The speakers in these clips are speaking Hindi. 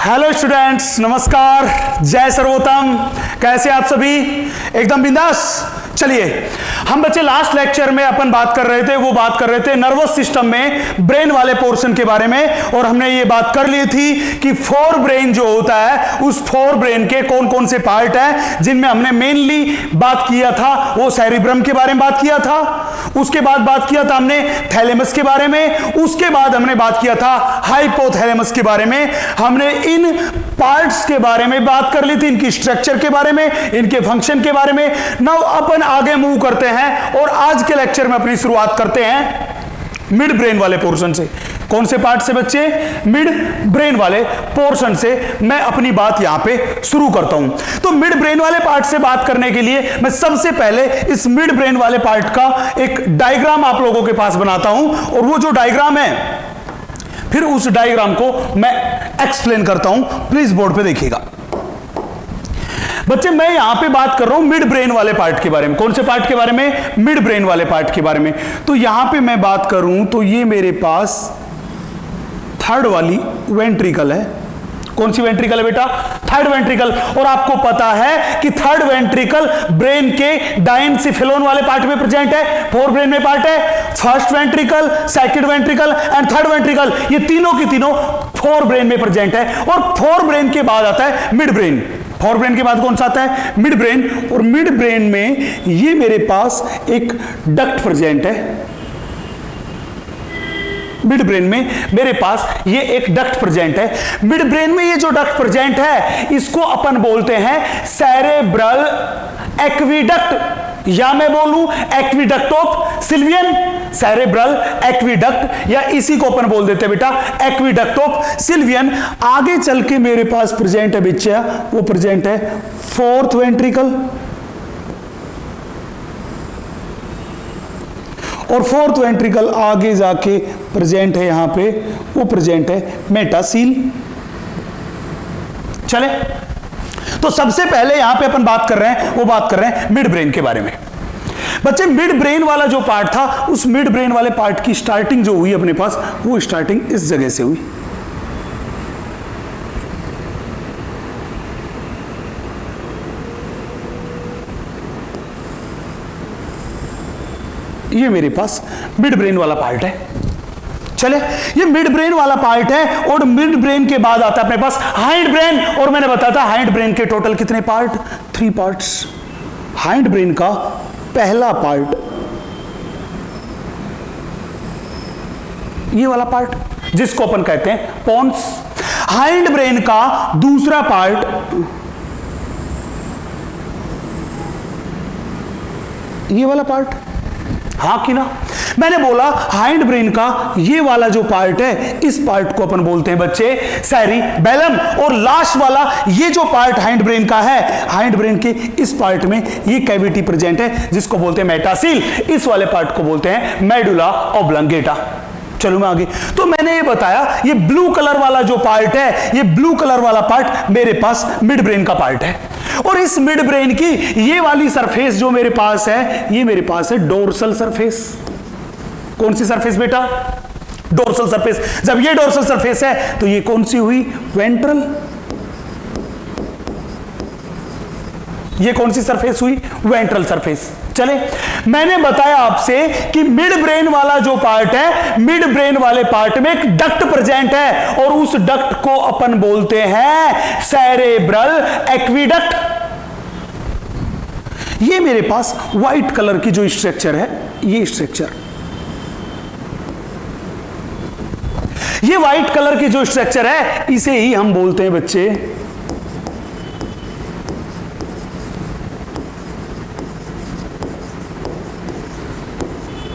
हेलो स्टूडेंट्स, नमस्कार, जय सर्वोत्तम। कैसे आप सभी? एकदम बिंदास। चलिए, हम बच्चे लास्ट लेक्चर में अपन बात कर रहे थे नर्वस सिस्टम में ब्रेन वाले पोर्शन के बारे में, और हमने ये बात कर ली थी कि फोर ब्रेन जो होता है उस फोर ब्रेन के कौन कौन से पार्ट हैं, जिनमें हमने मेनली बात किया था वो सेरिब्रम के बारे में बात किया था, उसके बाद बात किया था हमने थैलेमस के बारे में, उसके बाद हमने बात किया था हाइपोथैलेमस के बारे में। हमने इन पार्ट्स के बारे में बात कर ली थी, इनकी स्ट्रक्चर के बारे में, इनके फंक्शन के बारे में। नाउ अपन आगे मूव करते हैं और आज के लेक्चर में अपनी शुरुआत करते हैं मिड ब्रेन वाले पोर्शन से। कौन से पार्ट से बच्चे? मिड ब्रेन वाले पोर्शन से मैं अपनी बात यहां पे शुरू करता हूं। तो मिड ब्रेन वाले पार्ट से बात करने के लिए मैं सबसे पहले इस मिड ब्रेन वाले पार्ट का एक डायग्राम आप लोगों के पास बनाता हूं, और वो जो डायग्राम है फिर उस डायग्राम को मैं एक्सप्लेन करता हूं। प्लीज बोर्ड पे देखिएगा बच्चे। मैं यहां पे बात कर रहा हूं मिड ब्रेन वाले पार्ट के बारे में। कौन से पार्ट के बारे में? मिड ब्रेन वाले पार्ट के बारे में। तो यहां पे मैं बात करूं तो ये मेरे पास थर्ड वाली वेंट्रिकल है। कौन सी वेंट्रिकल है बेटा? Third ventricle. और आपको पता है कि थर्ड वेंट्रिकल ब्रेन के डायनसिफेलोन वाले पार्ट में प्रेजेंट है। फोर ब्रेन में पार्ट है, first ventricle, second ventricle and third ventricle. ये तीनों की तीनों फोर ब्रेन में प्रेजेंट है। और फोर ब्रेन के बाद आता है मिड ब्रेन। फोर ब्रेन के बाद कौन सा आता है? Mid brain. और मिड ब्रेन में ये मेरे पास एक डक्ट प्रेजेंट है। मिड ब्रेन में मेरे पास ये एक डक्ट प्रेजेंट है। मिड ब्रेन में ये जो डक्ट प्रेजेंट है इसको अपन बोलते हैं सेरेब्रल एक्विडक्ट, या मैं बोलूं aqueduct of Sylvian. Cerebral aqueduct, या इसी को अपन बोल देते हैं बेटा एक्विडक्ट ऑफ सिल्वियन। आगे चल के मेरे पास प्रेजेंट है बच्चा, वो प्रेजेंट है फोर्थ वेंट्रिकल, और फोर्थ वेंट्रिकल आगे जाके प्रेजेंट है यहां पे, वो प्रेजेंट है मेटासील। चले, तो सबसे पहले यहां पे अपन बात कर रहे हैं मिड ब्रेन के बारे में। बच्चे, मिड ब्रेन वाला जो पार्ट था, उस मिड ब्रेन वाले पार्ट की स्टार्टिंग जो हुई अपने पास, वो स्टार्टिंग इस जगह से हुई। ये मेरे पास मिड ब्रेन वाला पार्ट है। चले, ये मिड ब्रेन वाला पार्ट है, और मिड ब्रेन के बाद आता है अपने पास हाइंड ब्रेन। और मैंने बताया था हाइंड ब्रेन के टोटल कितने पार्ट? 3 पार्ट्स। हाइंड ब्रेन का पहला पार्ट ये वाला पार्ट, जिसको अपन कहते हैं पोन्स। हाइंड ब्रेन का दूसरा पार्ट ये वाला पार्ट। हाँ कि ना? मैंने बोला हाइंड ब्रेन का ये वाला जो पार्ट है, इस पार्ट को अपन बोलते हैं बच्चे सेरिबेलम। और लास्ट वाला ये जो पार्ट हाइंड ब्रेन का है, हाइंड ब्रेन के इस पार्ट में ये कैविटी प्रेजेंट है, जिसको बोलते हैं मेटासील। इस वाले पार्ट को बोलते हैं मेडुला ऑब्लंगेटा। चलो मैं आगे। तो मैंने ये बताया, ये ब्लू कलर वाला जो पार्ट है, ये ब्लू कलर वाला पार्ट मेरे पास मिड ब्रेन का पार्ट है। और इस मिड ब्रेन की ये वाली सरफेस जो मेरे पास है, ये मेरे पास है डोर्सल सरफेस। कौन सी सरफेस बेटा? Dorsal surface. जब ये डोर्सल सरफेस है तो ये कौन सी हुई? वेंट्रल। ये कौन सी सरफेस हुई? Ventral surface. चले, मैंने बताया आपसे कि मिड ब्रेन वाला जो पार्ट है, मिड ब्रेन वाले पार्ट में एक डक्ट प्रेजेंट है, और उस डक्ट को अपन बोलते हैं सेरेब्रल एक्विडक्ट। ये मेरे पास व्हाइट कलर की जो स्ट्रक्चर है, ये स्ट्रक्चर, ये व्हाइट कलर की जो स्ट्रक्चर है, इसे ही हम बोलते हैं बच्चे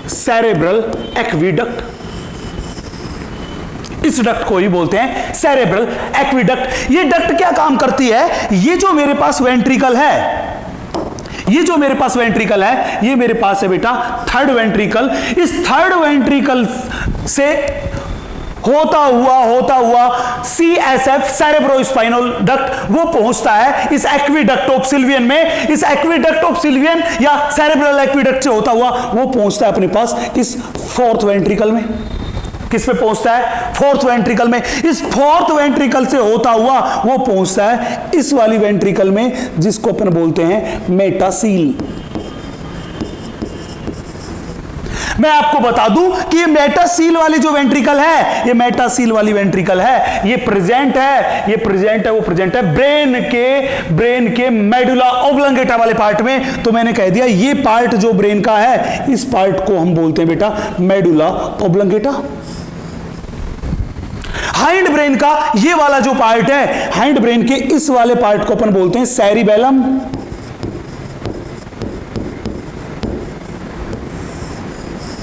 सेरेब्रल एक्विडक्ट। इस डक्ट को ही बोलते हैं सेरेब्रल एक्विडक्ट। ये डक्ट क्या काम करती है? ये जो मेरे पास वेंट्रिकल है, ये जो मेरे पास वेंट्रिकल है, ये मेरे पास है बेटा थर्ड वेंट्रिकल। इस थर्ड वेंट्रिकल से होता हुआ CSF सेरेब्रोस्पाइनल डक्ट वो पहुंचता है इस एक्विडक्ट ऑफ सिल्वियन में। इस एक्विडक्ट ऑफ सिल्वियन या सेरेब्रल एक्विडक्ट से होता हुआ वो पहुंचता है अपने पास इस फोर्थ वेंट्रिकल में। किस पे पहुंचता है? फोर्थ वेंट्रिकल में। इस फोर्थ वेंट्रिकल से होता हुआ वो पहुंचता है इस वाली वेंट्रिकल में, जिसको अपन बोलते हैं मेटासील। मैं आपको बता दूं कि ये मेटासील वाली जो वेंट्रिकल है, ये मेटासील वाली वेंट्रिकल है, ये प्रेजेंट है, वो प्रेजेंट है ब्रेन के मेडुला ऑब्लंगेटा वाले पार्ट में। तो मैंने कह दिया ये पार्ट जो ब्रेन का है, इस पार्ट को हम बोलते हैं बेटा मेडुला ऑब्लंगेटा। हाइंड ब्रेन का ये वाला जो पार्ट है, हाइंड ब्रेन के इस वाले पार्ट को अपन बोलते हैं सेरिबेलम।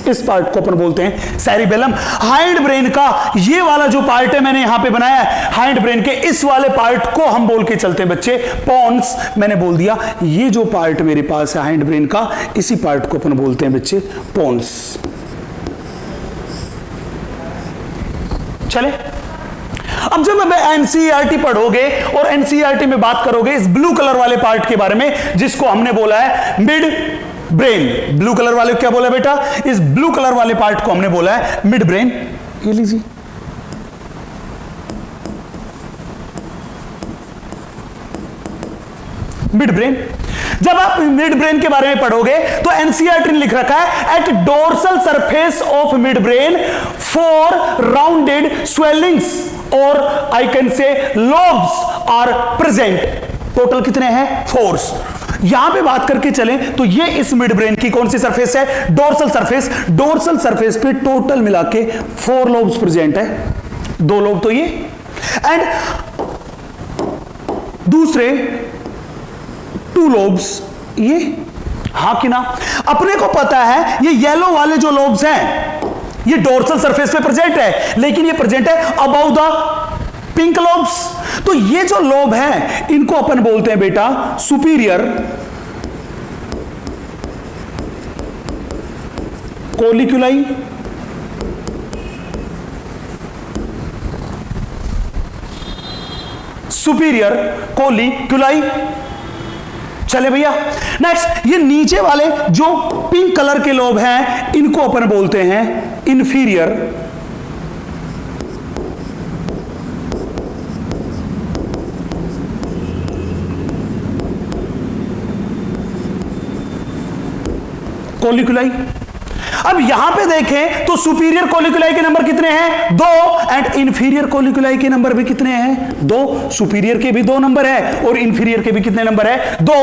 इस पार्ट को अपन बोलते हैं सेरिबेलम। हाइंड ब्रेन का ये वाला जो पार्ट है मैंने यहां पे बनाया है, हाइंड ब्रेन के इस वाले पार्ट को हम बोल के चलते हैं बच्चे पोन्स। मैंने बोल दिया ये जो पार्ट मेरे पास है हाइंड ब्रेन का, इसी पार्ट को अपन बोलते हैं बच्चे पोन्स। चले, अब जब एनसीईआरटी पढ़ोगे और एनसीईआरटी में बात करोगे इस ब्लू कलर वाले पार्ट के बारे में, जिसको हमने बोला है मिड ब्रेन। ब्लू कलर वाले क्या बोला बेटा? इस ब्लू कलर वाले पार्ट को हमने बोला है मिड ब्रेन। ये लीजिए, मिड ब्रेन। जब आप मिड ब्रेन के बारे में पढ़ोगे तो एनसीईआरटी ने लिख रखा है at dorsal surface of mid brain 4 rounded swellings और I can say lobes are present. Total कितने हैं? 4। यहां पे बात करके चलें तो ये इस मिड ब्रेन की कौन सी सरफेस है? Dorsal surface. डोर्सल सरफेस पे टोटल मिला के 4 लोब्स प्रेजेंट है। 2 लोब तो ये, एंड दूसरे 2 लोब्स ये। हां कि ना? अपने को पता है ये येलो वाले जो लोब्स हैं ये डोर्सल सरफेस पे प्रेजेंट है, लेकिन ये प्रेजेंट है अबव द पिंक लोब्स। तो ये जो लोब है इनको अपन बोलते हैं बेटा सुपीरियर कोलिक्युलाई, सुपीरियर कोलिक्युलाई। चले भैया, नेक्स्ट ये नीचे वाले जो पिंक कलर के लोब हैं इनको अपन बोलते हैं इंफीरियर कोलिक्युलाई। अब यहां पे देखें तो सुपीरियर कोलिक्युलाई के नंबर कितने हैं? 2, एंड इंफीरियर कोलिक्युलाई के नंबर भी कितने हैं? 2। सुपीरियर के भी 2 नंबर है और इंफीरियर के भी कितने नंबर है? 2।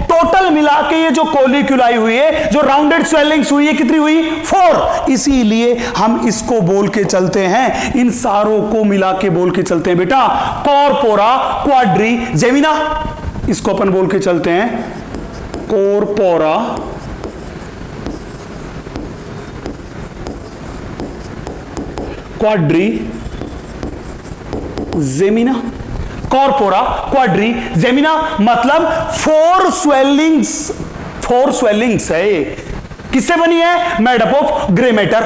टोटल मिला के ये जो कोलिक्युलाई हुई है, जो राउंडेड स्वेलिंग्स हुई है, कितनी हुई? 4। इसीलिए हम इसको बोल के चलते हैं, इन सारों को मिला के बोल के चलते हैं बेटा कॉर्पोरा क्वाड्रिजेमिना। इसको अपन बोल के चलते हैं कॉर्पोरा क्वाड्रिजेमिना। कॉर्पोरा क्वाड्रिजेमिना मतलब 4 स्वेलिंग्स है। किससे बनी है? Made up of grey matter.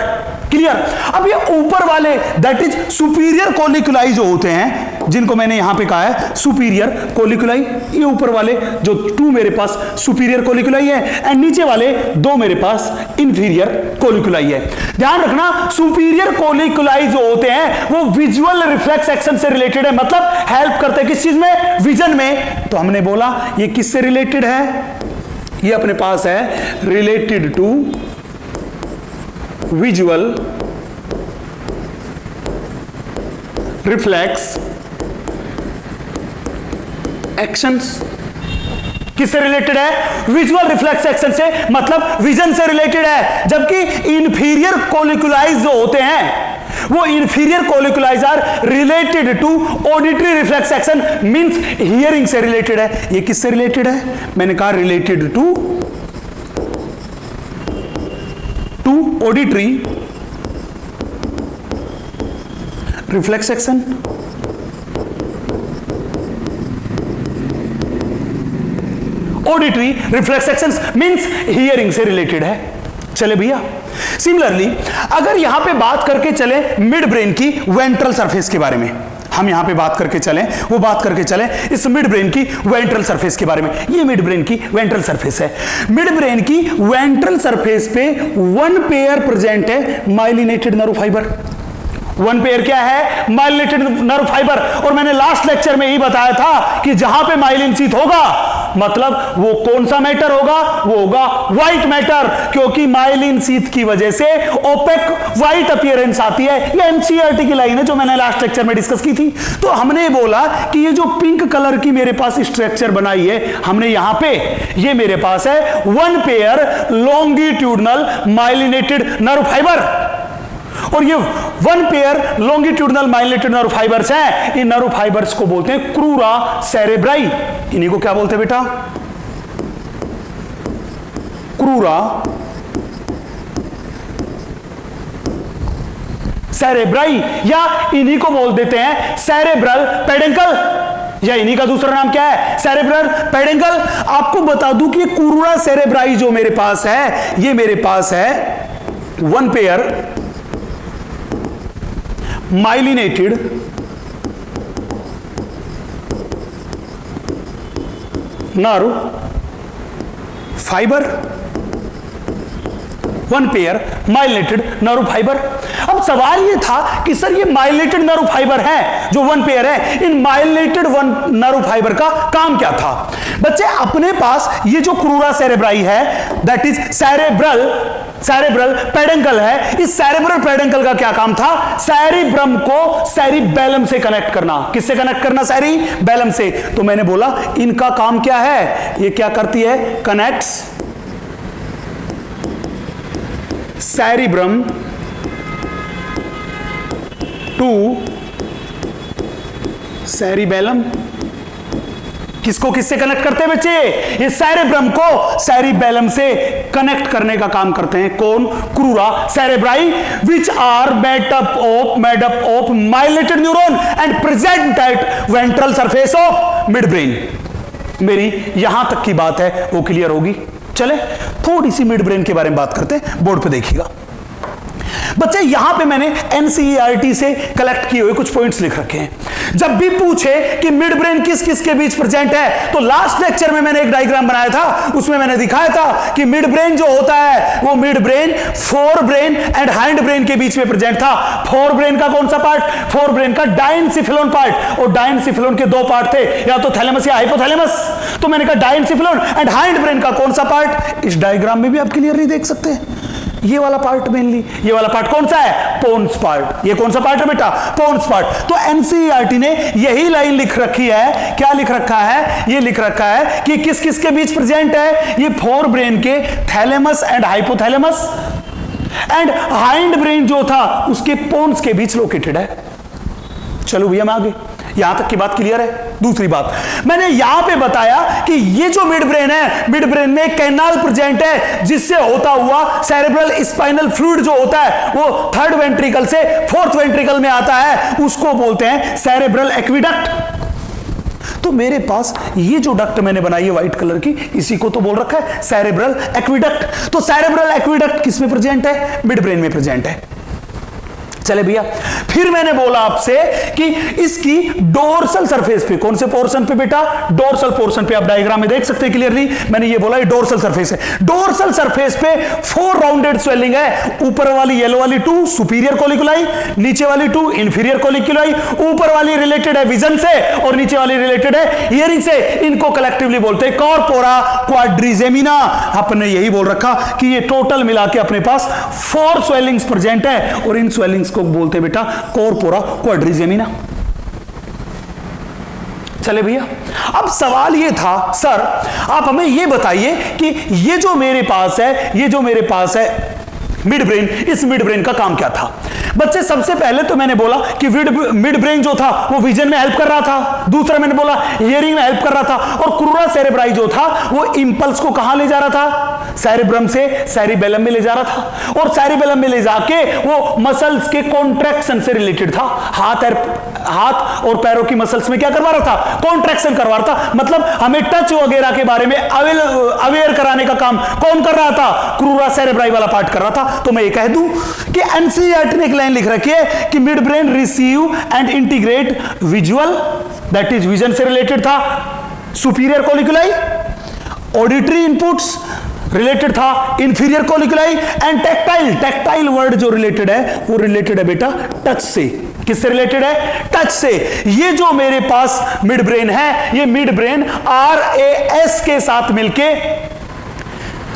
Clear? अब ये ऊपर वाले दैट इज सुपीरियर कोलिक्युलाई जो होते हैं, जिनको मैंने यहां पे कहा है सुपीरियर कोलिक्युलाई, ये ऊपर वाले जो 2 मेरे पास सुपीरियर कोलिक्युलाई है, एंड नीचे वाले 2 मेरे पास इंफीरियर कोलिक्युलाई है। ध्यान रखना, सुपीरियर कोलिक्युलाई जो होते हैं वो विजुअल रिफ्लेक्स एक्शन से रिलेटेड है, मतलब हेल्प करते हैं किस चीज में? विजन में। तो हमने बोला ये किससे रिलेटेड है? ये अपने पास है related to visual reflex actions. किससे रिलेटेड है? विजुअल रिफ्लेक्स एक्शन से, मतलब विजन से रिलेटेड है। जबकि इंफीरियर कोलिक्युलाइज जो होते हैं वो inferior colliculi are related to auditory reflex action, means hearing से रिलेटेड है। ये किससे रिलेटेड है? मैंने कहा related to auditory reflex action. Auditory reflex actions means hearing से रिलेटेड है। चले भैया, सिमिलरली अगर यहां पे बात करके चले मिड ब्रेन की वेंट्रल सरफेस के बारे में, हम यहां पे बात करके चलें, वो बात करके चलें इस मिड ब्रेन की वेंट्रल सरफेस के बारे में। ये मिड ब्रेन की वेंट्रल सरफेस है। मिड ब्रेन की वेंट्रल सरफेस पे 1 पेयर प्रेजेंट है myelinated nerve fibre. One pair क्या है? Myelinated nerve fibre. और मैंने लास्ट लेक्चर में ही बताया था कि जहां पे माइलिन शीथ होगा मतलब वो कौन सा मैटर होगा? वो होगा व्हाइट मैटर, क्योंकि माइलिन शीथ की वजह से ओपेक व्हाइट अपीयरेंस आती है। ये एनसीईआरटी की लाइन है जो मैंने लास्ट लेक्चर में डिस्कस की थी। तो हमने बोला कि ये जो पिंक कलर की मेरे पास स्ट्रक्चर बनाई है हमने यहां पे, ये मेरे पास है one pair longitudinal myelinated nerve fibre. और ये one pair longitudinal myelinated nerve fibres हैं। इन नर्व फाइबर्स को बोलते हैं क्रूरा सेरेब्राई। इन्हीं को क्या बोलते हैं बेटा? क्रूरा सेरेब्राई, या इन्हीं को बोल देते हैं सेरेब्रल पेडेंकल, या इन्हीं का दूसरा नाम क्या है? सेरेब्रल पेडेंकल। आपको बता दूं कि क्रूरा सेरेब्राई जो मेरे पास है, ये मेरे पास है one pair myelinated nerve fibre, one pair myelinated nerve fibre. अब सवाल यह था कि सर ये माइलिनेटेड नर्व फाइबर है जो वन पेयर है, इन माइलिनेटेड वन नर्व फाइबर का काम क्या था? बच्चे अपने पास ये जो क्रूरा सेरेब्राई है दैट इज सेरेब्रल पेडेंकल है। इस सेरेब्रल पेडेंकल का क्या काम था? सेरिब्रम को सेरिबेलम से कनेक्ट करना। किससे कनेक्ट करना? सेरिबेलम से। तो मैंने बोला इनका काम क्या है? ये क्या करती है? Connects cerebrum to cerebellum. किसको किससे कनेक्ट करते हैं बच्चे? ये सेरेब्रम को सेरिबेलम से कनेक्ट करने का काम करते हैं। कौन? Crura cerebri, which are made up of myelinated neuron and present at ventral surface of mid brain. मेरी यहां तक की बात है वो क्लियर होगी। चले थोड़ी सी मिड ब्रेन के बारे में बात करते हैं, बोर्ड पे देखिएगा बच्चे। यहां पे मैंने एनसीईआरटी से कलेक्ट किए हुए कुछ पॉइंट्स लिख रखे हैं। जब भी पूछे कि मिड ब्रेन किस किस के बीच प्रेजेंट है, तो लास्ट लेक्चर में मैंने एक डायग्राम बनाया था, उसमें मैंने दिखाया था कि मिड ब्रेन जो होता है वो mid brain fore brain and hind brain के बीच में प्रेजेंट था। फोर ब्रेन का कौन सा पार्ट? फोर ब्रेन का डायनसिफिलोन पार्ट। और डायनसिफिलोन के दो पार्ट थे, या तो थैलेमस या हाइपोथैलेमस। तो मैंने कहा डायनसिफिलोन एंड हाइंड ब्रेन का कौन सा पार्ट? इस डायग्राम में भी आप क्लियरली देख सकते हैं। ये वाला पार्ट मेनली, ये वाला पार्ट कौन सा है? Pons part. ये कौन सा पार्ट है बेटा? पोन्स पार्ट। तो एनसीईआरटी ने यही लाइन लिख रखी है। क्या लिख रखा है? ये लिख रखा है कि किस किस के बीच प्रेजेंट है? ये फोर ब्रेन के thalamus and hypothalamus, and hind brain जो था उसके पोन्स के बीच लोकेटेड है। चलो भैया मैं आगे, यहां तक की बात क्लियर है। दूसरी बात मैंने यहां पे बताया कि ये जो मिड ब्रेन है, मिड ब्रेन में कैनाल प्रेजेंट है जिससे होता हुआ सेरेब्रल स्पाइनल फ्लूइड जो होता है वो थर्ड वेंट्रिकल से फोर्थ वेंट्रिकल में आता है, उसको बोलते हैं सेरेब्रल एक्विडक्ट। तो मेरे पास ये जो डक्ट मैंने बनाई है व्हाइट कलर की, इसी को तो बोल रखा है सेरेब्रल एक्विडक्ट। तो सेरेब्रल एक्विडक्ट किस में प्रेजेंट है? मिड ब्रेन में प्रेजेंट है। चले भैया, फिर मैंने बोला आपसे कि इसकी डोर्सल सरफेस पे, कौन से पोर्शन पे बेटा? डोर्सल पोर्शन पे। आप डायग्राम में देख सकते हैं क्लियरली, मैंने ये बोला ये डोर्सल सरफेस है। डोर्सल सरफेस पे फोर राउंडेड स्वेलिंग है। ऊपर वाली येलो वाली टू सुपीरियर कोलिकुलाई, नीचे वाली टू इंफीरियर कोलिकुलाई। ऊपर वाली रिलेटेड है विजन से और नीचे वाली रिलेटेड है हियरिंग से। इनको कलेक्टिवली बोलते हैं कॉर्पोरा क्वाड्रिजेमिना। आपने यही बोल रखा कि ये टोटल मिला के अपने पास फोर स्वेलिंग्स प्रेजेंट है, और इन स्वेलिंग्स को बोलते हैं बेटा कॉर्पोरा क्वाड्रिजेमिना। चले भैया, अब सवाल ये था सर आप हमें ये बताइए कि ये जो मेरे पास है, ये जो मेरे पास है मिड ब्रेन, इस मिड ब्रेन का काम क्या था? बच्चे सबसे पहले तो मैंने बोला कि मिड ब्रेन जो था वो विजन में हेल्प कर रहा था। दूसरा मैंने बोला हियरिंग में हेल्प कर रहा था। और क्रूरा सेरेब्राई जो था वो इंपल्स को कहां ले जा रहा था? सेरिब्रम से सेरिबेलम में ले जा रहा था। और सेरिबेलम में ले जाके वो मसल्स के कॉन्ट्रैक्शन से रिलेटेड था। हाथ और पैरों की मसल्स में क्या करवा रहा था? कॉन्ट्रैक्शन करवा रहा था। मतलब हमें टच वगैरह के बारे में अवेयर कराने का काम कौन कर रहा था? क्रूरा सेरेब्राई वाला पार्ट कर रहा था। तो मैं ये कह दूं कि एनसीईआरटी ने एक लाइन लिख रखी है कि mid brain receive and integrate visual, that is vision से रिलेटेड था, superior colliculi, auditory inputs, related था inferior colliculi and tactile. Tactile word जो रिलेटेड है वो रिलेटेड है बेटा टच से। किससे रिलेटेड है? टच से। ये जो मेरे पास मिड ब्रेन है, ये मिड ब्रेन RAS के साथ मिलके,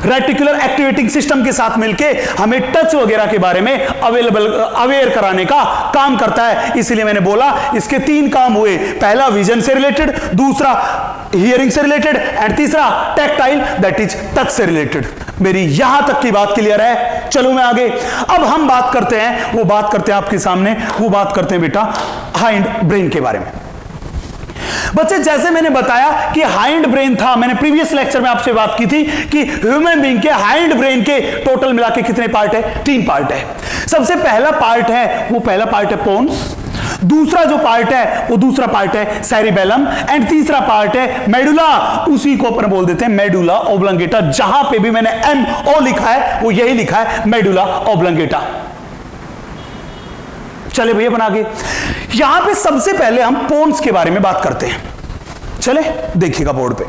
रेटिकुलर एक्टिवेटिंग सिस्टम के साथ मिलके हमें टच वगैरह के बारे में अवेयर कराने का काम करता है। इसलिए मैंने बोला इसके 3 काम हुए, पहला विजन से रिलेटेड, दूसरा हियरिंग से रिलेटेड एंड तीसरा टैक्टाइल दैट इज टच से रिलेटेड। मेरी यहां तक की बात क्लियर है? चलो मैं आगे। अब हम बात करते हैं, वो बात करते हैं आपके सामने, वो बात करते हैं बेटा हाइंड ब्रेन के बारे में। बच्चे जैसे मैंने बताया कि हाइंड ब्रेन था, मैंने प्रीवियस लेक्चर में आपसे बात की थी कि ह्यूमन बीइंग के हाइंड ब्रेन के टोटल मिला के कितने पार्ट है? 3 पार्ट है। सबसे पहला पार्ट है, वो पहला पार्ट है पोन्स, दूसरा जो पार्ट है वो दूसरा पार्ट है सेरिबेलम एंड तीसरा पार्ट है मेडुला। उसी को अपन बोल देते हैं मेडुला ओब्लंगेटा। जहां पे भी मैंने MO लिखा है वो यही लिखा है मेडुला ओब्लंगेटा। चले भैया बना के यहां पे सबसे पहले हम पोन्स के बारे में बात करते हैं। चले देखिएगा बोर्ड पे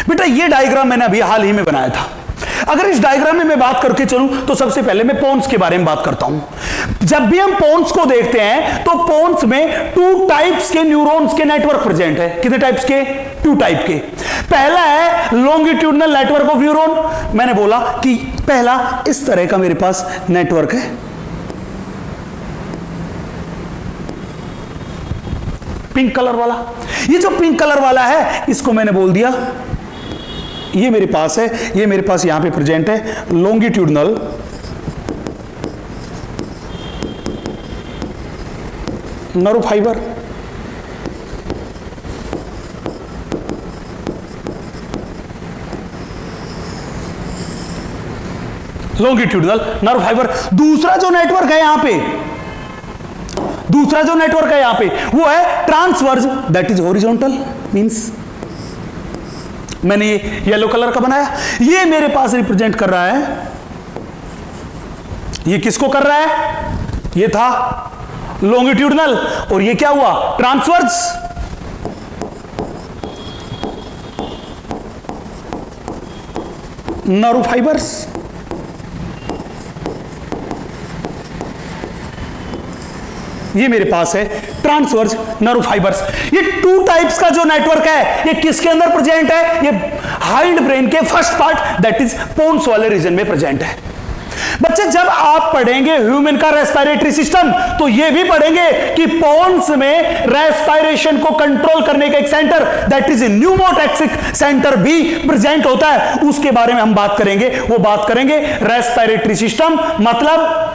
बेटा, ये डायग्राम मैंने अभी हाल ही में बनाया था। अगर इस डायग्राम में मैं बात करके चलूं तो सबसे पहले मैं पोन्स के बारे में बात करता हूं। जब भी हम पोन्स को देखते हैं तो पोन्स में 2 टाइप्स के न्यूरॉन्स के नेटवर्क प्रेजेंट है। कितने टाइप्स के? 2 टाइप के। पहला है लॉन्गिट्यूडनल नेटवर्क ऑफ न्यूरॉन। मैंने बोला कि पहला इस तरह का मेरे पास नेटवर्क है, पिंक कलर वाला। ये जो पिंक कलर वाला है इसको मैंने बोल दिया, ये मेरे पास है, ये मेरे पास यहां पे प्रेजेंट है longitudinal nerve fibre. Longitudinal nerve fibre. दूसरा जो नेटवर्क है यहां पे, दूसरा जो नेटवर्क है यहां पे वो है ट्रांसवर्ज दैट इज हॉरिजॉन्टल। मींस मैंने ये येलो कलर का बनाया, ये मेरे पास रिप्रेजेंट कर रहा है, ये किसको कर रहा है? ये था लॉन्गिट्यूडनल और ये क्या हुआ? ट्रांसवर्ज। Nerve fibres. ये मेरे पास है ट्रांसवर्ज नर्व फाइबर्स। ये 2 टाइप्स का जो नेटवर्क है ये किसके अंदर प्रेजेंट है? ये हाइंड ब्रेन के first part that is pons वाले रीजन में प्रेजेंट है। बच्चे जब आप पढ़ेंगे ह्यूमन का रेस्पिरेटरी सिस्टम तो ये भी पढ़ेंगे कि पोन्स में रेस्पिरेशन को कंट्रोल करने का एक centre that is pneumotaxic centre भी प्रेजेंट होता है। उसके बारे में हम बात करेंगे, वो बात करेंगे रेस्पिरेटरी सिस्टम मतलब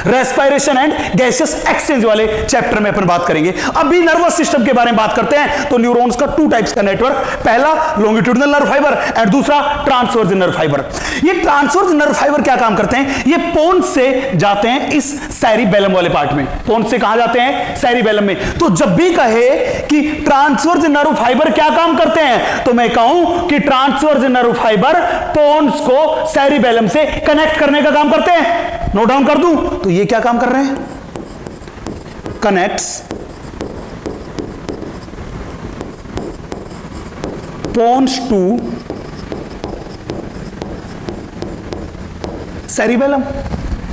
रेस्पिरेशन एंड गैसेस एक्सचेंज वाले चैप्टर में अपन बात करेंगे। अभी नर्वस सिस्टम के बारे में बात करते हैं तो न्यूरॉन्स का 2 टाइप्स का नेटवर्क, पहला लॉन्गिट्यूडनल नर्व फाइबर एंड दूसरा ट्रांसवर्ज नर्व फाइबर। ये ट्रांसवर्ज नर्व फाइबर क्या काम करते हैं? ये पोन्स से जाते हैं इस सेरिबेलम वाले पार्ट में। पोन्स से कहां जाते हैं? सेरिबेलम में। तो जब भी कहे कि ट्रांसवर्ज नर्व फाइबर क्या काम करते हैं तो मैं कहूं कि ट्रांसवर्ज नर्व फाइबर पोन्स को सेरिबेलम से कनेक्ट करने का काम करते हैं। नोट डाउन कर दूं तो ये क्या काम कर रहे हैं? Connects pons to cerebellum.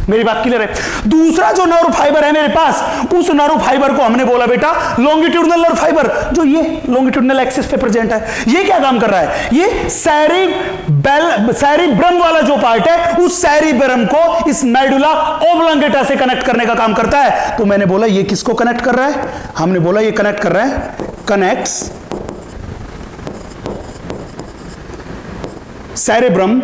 मेरी बात क्लियर है? दूसरा जो नर्व फाइबर है मेरे पास, उस नर्व फाइबर को हमने बोला बेटा लॉन्गिट्यूडनल नर्व फाइबर, जो ये लॉन्गिट्यूडनल एक्सिस पे प्रेजेंट है। ये क्या काम कर रहा है? ये सेरिब्रम वाला जो पार्ट है उस सेरिब्रम को इस मेडुला ओब्लंगेटा से कनेक्ट करने का काम करता है। तो मैंने बोला ये किसको कनेक्ट कर रहा है? हमने बोला ये कनेक्ट कर रहा है, connects cerebrum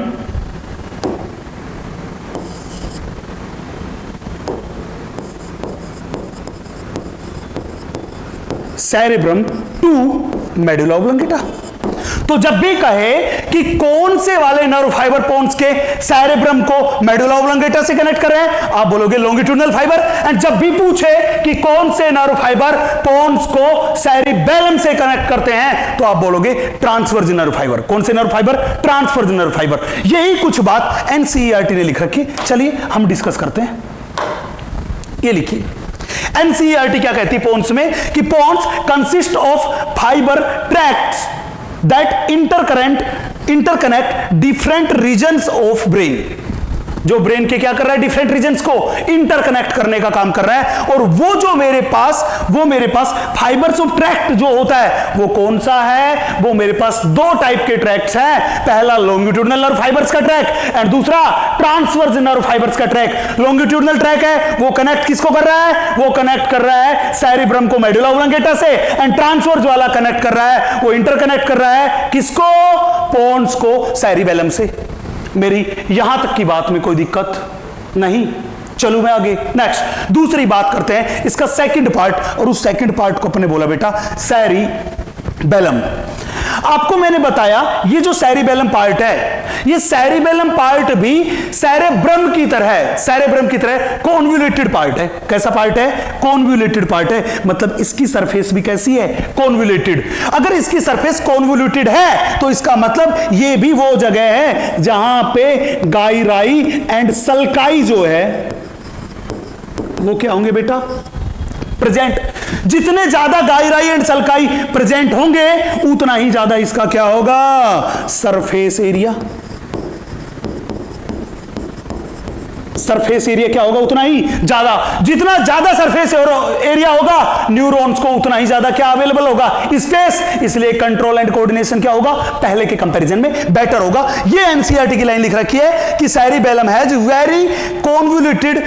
cerebrum to medulla oblongata. तो जब भी कहे कि कौन से वाले नर्व फाइबर पोन्स के सेरिब्रम को मेडुला ओब्लंगेटा से कनेक्ट कर रहे हैं, आप बोलोगे लॉन्गिट्यूडनल फाइबर। एंड जब भी पूछे कि कौन से नर्व फाइबर पोन्स को सेरिबेलम से कनेक्ट करते हैं तो आप बोलोगे ट्रांसवर्ज नर्व फाइबर। कौन से nerve fibre? Transverse nerve fibre. यही कुछ बात एनसीईआरटी ने लिख रखी। चलिए हम डिस्कस करते हैं। ये लिखिए एनसीईआरटी क्या कहती है पोन्स में कि pons consist of fibre tracts that intercurrent interconnect different regions of brain, जो ब्रेन के क्या कर रहा है, डिफरेंट रीजन्स को इंटरकनेक्ट करने का काम कर रहा है। और वो जो मेरे पास फाइबर्स ऑफ ट्रैक्ट जो होता है वो कौन सा है, वो मेरे पास दो टाइप के ट्रैक्ट्स हैं, पहला लॉन्गिट्यूडनल नर्व फाइबर्स का ट्रैक एंड दूसरा ट्रांसवर्स नर्व फाइबर्स का ट्रैक। लॉन्गिट्यूडनल ट्रैक है वो कनेक्ट किसको कर रहा है, वो कनेक्ट कर रहा है सेरिब्रम को मेडुला ऑब्लंगेटा से, एंड ट्रांसवर्स वाला कनेक्ट कर रहा है, वो इंटरकनेक्ट कर रहा है किसको, पोन्स को सेरिबेलम से। मेरी यहां तक की बात में कोई दिक्कत नहीं। चलो मैं आगे नेक्स्ट दूसरी बात करते हैं, इसका सेकंड पार्ट, और उस सेकंड पार्ट को अपने बोला बेटा सेरिबेलम। आपको मैंने बताया ये जो सेरिबेलम पार्ट है, ये सेरिबेलम पार्ट भी सेरेब्रम की तरह कॉन्वोल्यूटेड पार्ट है। कैसा पार्ट है, कॉन्वोल्यूटेड पार्ट है, मतलब इसकी सरफेस भी कैसी है, कॉन्वोल्यूटेड। अगर इसकी सरफेस कॉन्वोल्यूटेड है तो इसका मतलब ये भी वो जगह है जहां पे गायराई एंड सल्काई जो है वो क्या होंगे बेटा, प्रेजेंट। जितने ज्यादा गायराई एंड सल्काई प्रेजेंट होंगे उतना ही ज्यादा इसका क्या होगा, सरफेस एरिया। सरफेस एरिया क्या होगा, उतना ही ज्यादा। जितना ज्यादा सरफेस एरिया होगा न्यूरॉन्स को उतना ही ज्यादा क्या अवेलेबल होगा, स्पेस। इसलिए कंट्रोल एंड कोऑर्डिनेशन क्या होगा, पहले के कंपैरिजन में बेटर होगा। ये एनसीईआरटी की लाइन लिख रखी है कि cerebellum has very convoluted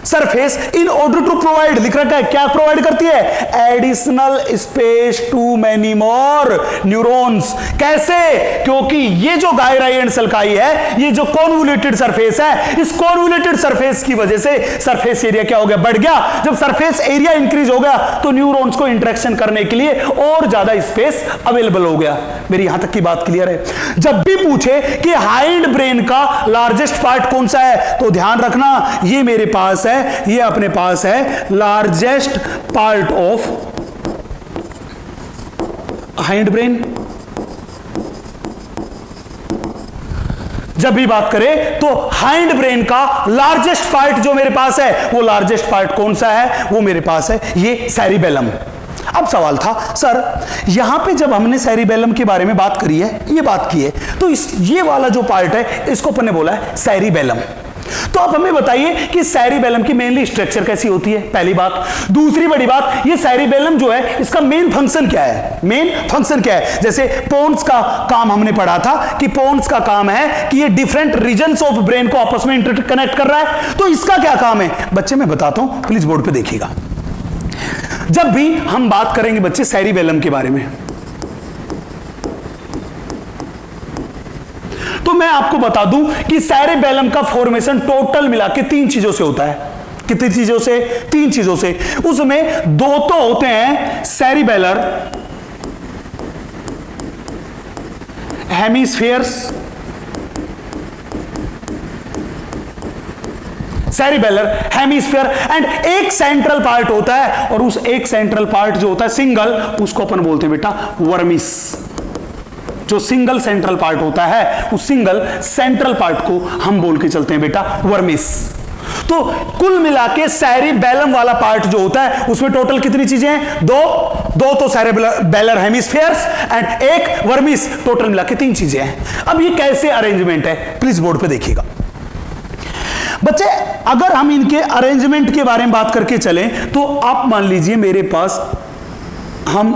surface in order to provide, लिख रखा है क्या प्रोवाइड करती है, additional space to many more neurons. कैसे, क्योंकि ये जो गायराई एंड सल्काई है, ये जो कॉन्वोल्यूटेड सरफेस है, इस कॉन्वोल्यूटेड सरफेस की वजह से सरफेस एरिया क्या हो गया, बढ़ गया। जब सरफेस एरिया इंक्रीज हो गया तो न्यूरॉन्स को इंटरेक्शन करने के लिए और ज्यादा स्पेस अवेलेबल हो गया। मेरी यहां तक की बात क्लियर है। जब भी पूछे कि हाइंड ब्रेन का लार्जेस्ट पार्ट कौन सा है, तो ध्यान रखना ये मेरे पास है, ये अपने पास है largest part of hind brain. जब भी बात करें तो हाइंड ब्रेन का लार्जेस्ट पार्ट जो मेरे पास है, वो लार्जेस्ट पार्ट कौन सा है, वो मेरे पास है ये सेरिबेलम। अब सवाल था सर यहां पे जब हमने सेरिबेलम के बारे में बात करी है, ये बात की है, तो ये वाला जो पार्ट है इसको अपन ने बोला है सेरिबेलम। तो आप हमें बताइए कि सेरिबेलम की मेनली स्ट्रक्चर कैसी होती है, पहली बात। दूसरी बड़ी बात, ये सेरिबेलम जो है इसका मेन फंक्शन क्या है, मेन फंक्शन क्या है। जैसे पोन्स का काम हमने पढ़ा था कि पोन्स का काम है कि ये डिफरेंट रीजन्स ऑफ ब्रेन को आपस में इंटरकनेक्ट कर रहा है, तो इसका क्या काम है बच्चे, मैं बताता हूं, प्लीज बोर्ड पे देखिएगा। जब भी हम बात करेंगे बच्चे सेरिबेलम के बारे में, तो मैं आपको बता दूं कि सेरिबेलम का फॉर्मेशन टोटल मिला के 3 चीजों से होता है। कितनी चीजों से, 3 चीजों से। उसमें 2 तो होते हैं cerebellar hemispheres, cerebellar hemisphere, and एक सेंट्रल पार्ट होता है, और उस एक सेंट्रल पार्ट जो होता है सिंगल, उसको अपन बोलते हैं बेटा वर्मिस। जो सिंगल सेंट्रल पार्ट होता है उस सिंगल सेंट्रल पार्ट को हम बोल के चलते हैं बेटा वर्मिस। तो कुल मिला के सेरिबेलम वाला पार्ट जो होता है उसमें टोटल कितनी चीजें हैं, 2 तो सेरिबेलर हेमिस्फीयर्स एंड एक वर्मिस, टोटल मिला के 3 चीजें हैं। अब ये कैसे अरेंजमेंट है, प्लीज बोर्ड पे देखिएगा बच्चे। अगर हम इनके अरेंजमेंट के बारे में बात करके चलें तो आप मान लीजिए मेरे पास हम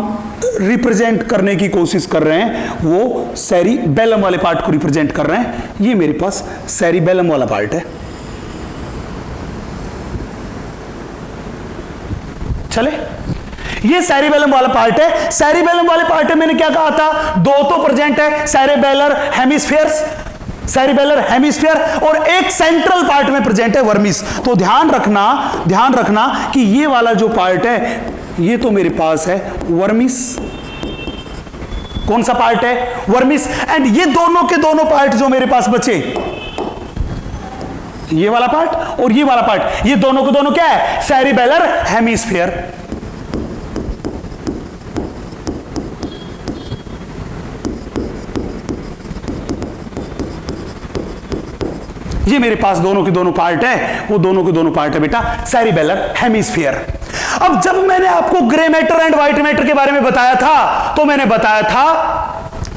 रिप्रेजेंट करने की कोशिश कर रहे हैं, वो सेरिबेलम वाले पार्ट को रिप्रेजेंट कर रहे हैं। ये मेरे पास सेरिबेलम वाला पार्ट है, चले, ये सेरिबेलम वाला पार्ट है। सेरिबेलम वाले पार्ट में मैंने क्या कहा था, 2 तो प्रेजेंट है सेरिबेलर हेमिस्फीयर्स, सेरिबेलर हेमिस्फीयर, और एक सेंट्रल पार्ट में प्रेजेंट है वर्मिस। तो ध्यान रखना कि ये वाला जो पार्ट है ये तो मेरे पास है वर्मिस। कौन सा पार्ट है, वर्मिस। एंड ये दोनों के दोनों पार्ट जो मेरे पास बचे, ये वाला पार्ट और ये वाला पार्ट, ये दोनों के दोनों क्या है, सेरिबेलर हेमिस्फीयर। ये मेरे पास दोनों के दोनों पार्ट है, वो दोनों के दोनों पार्ट है बेटा सेरिबेलर हेमिस्फीयर। अब जब मैंने आपको grey matter and white matter के बारे में बताया था, तो मैंने बताया था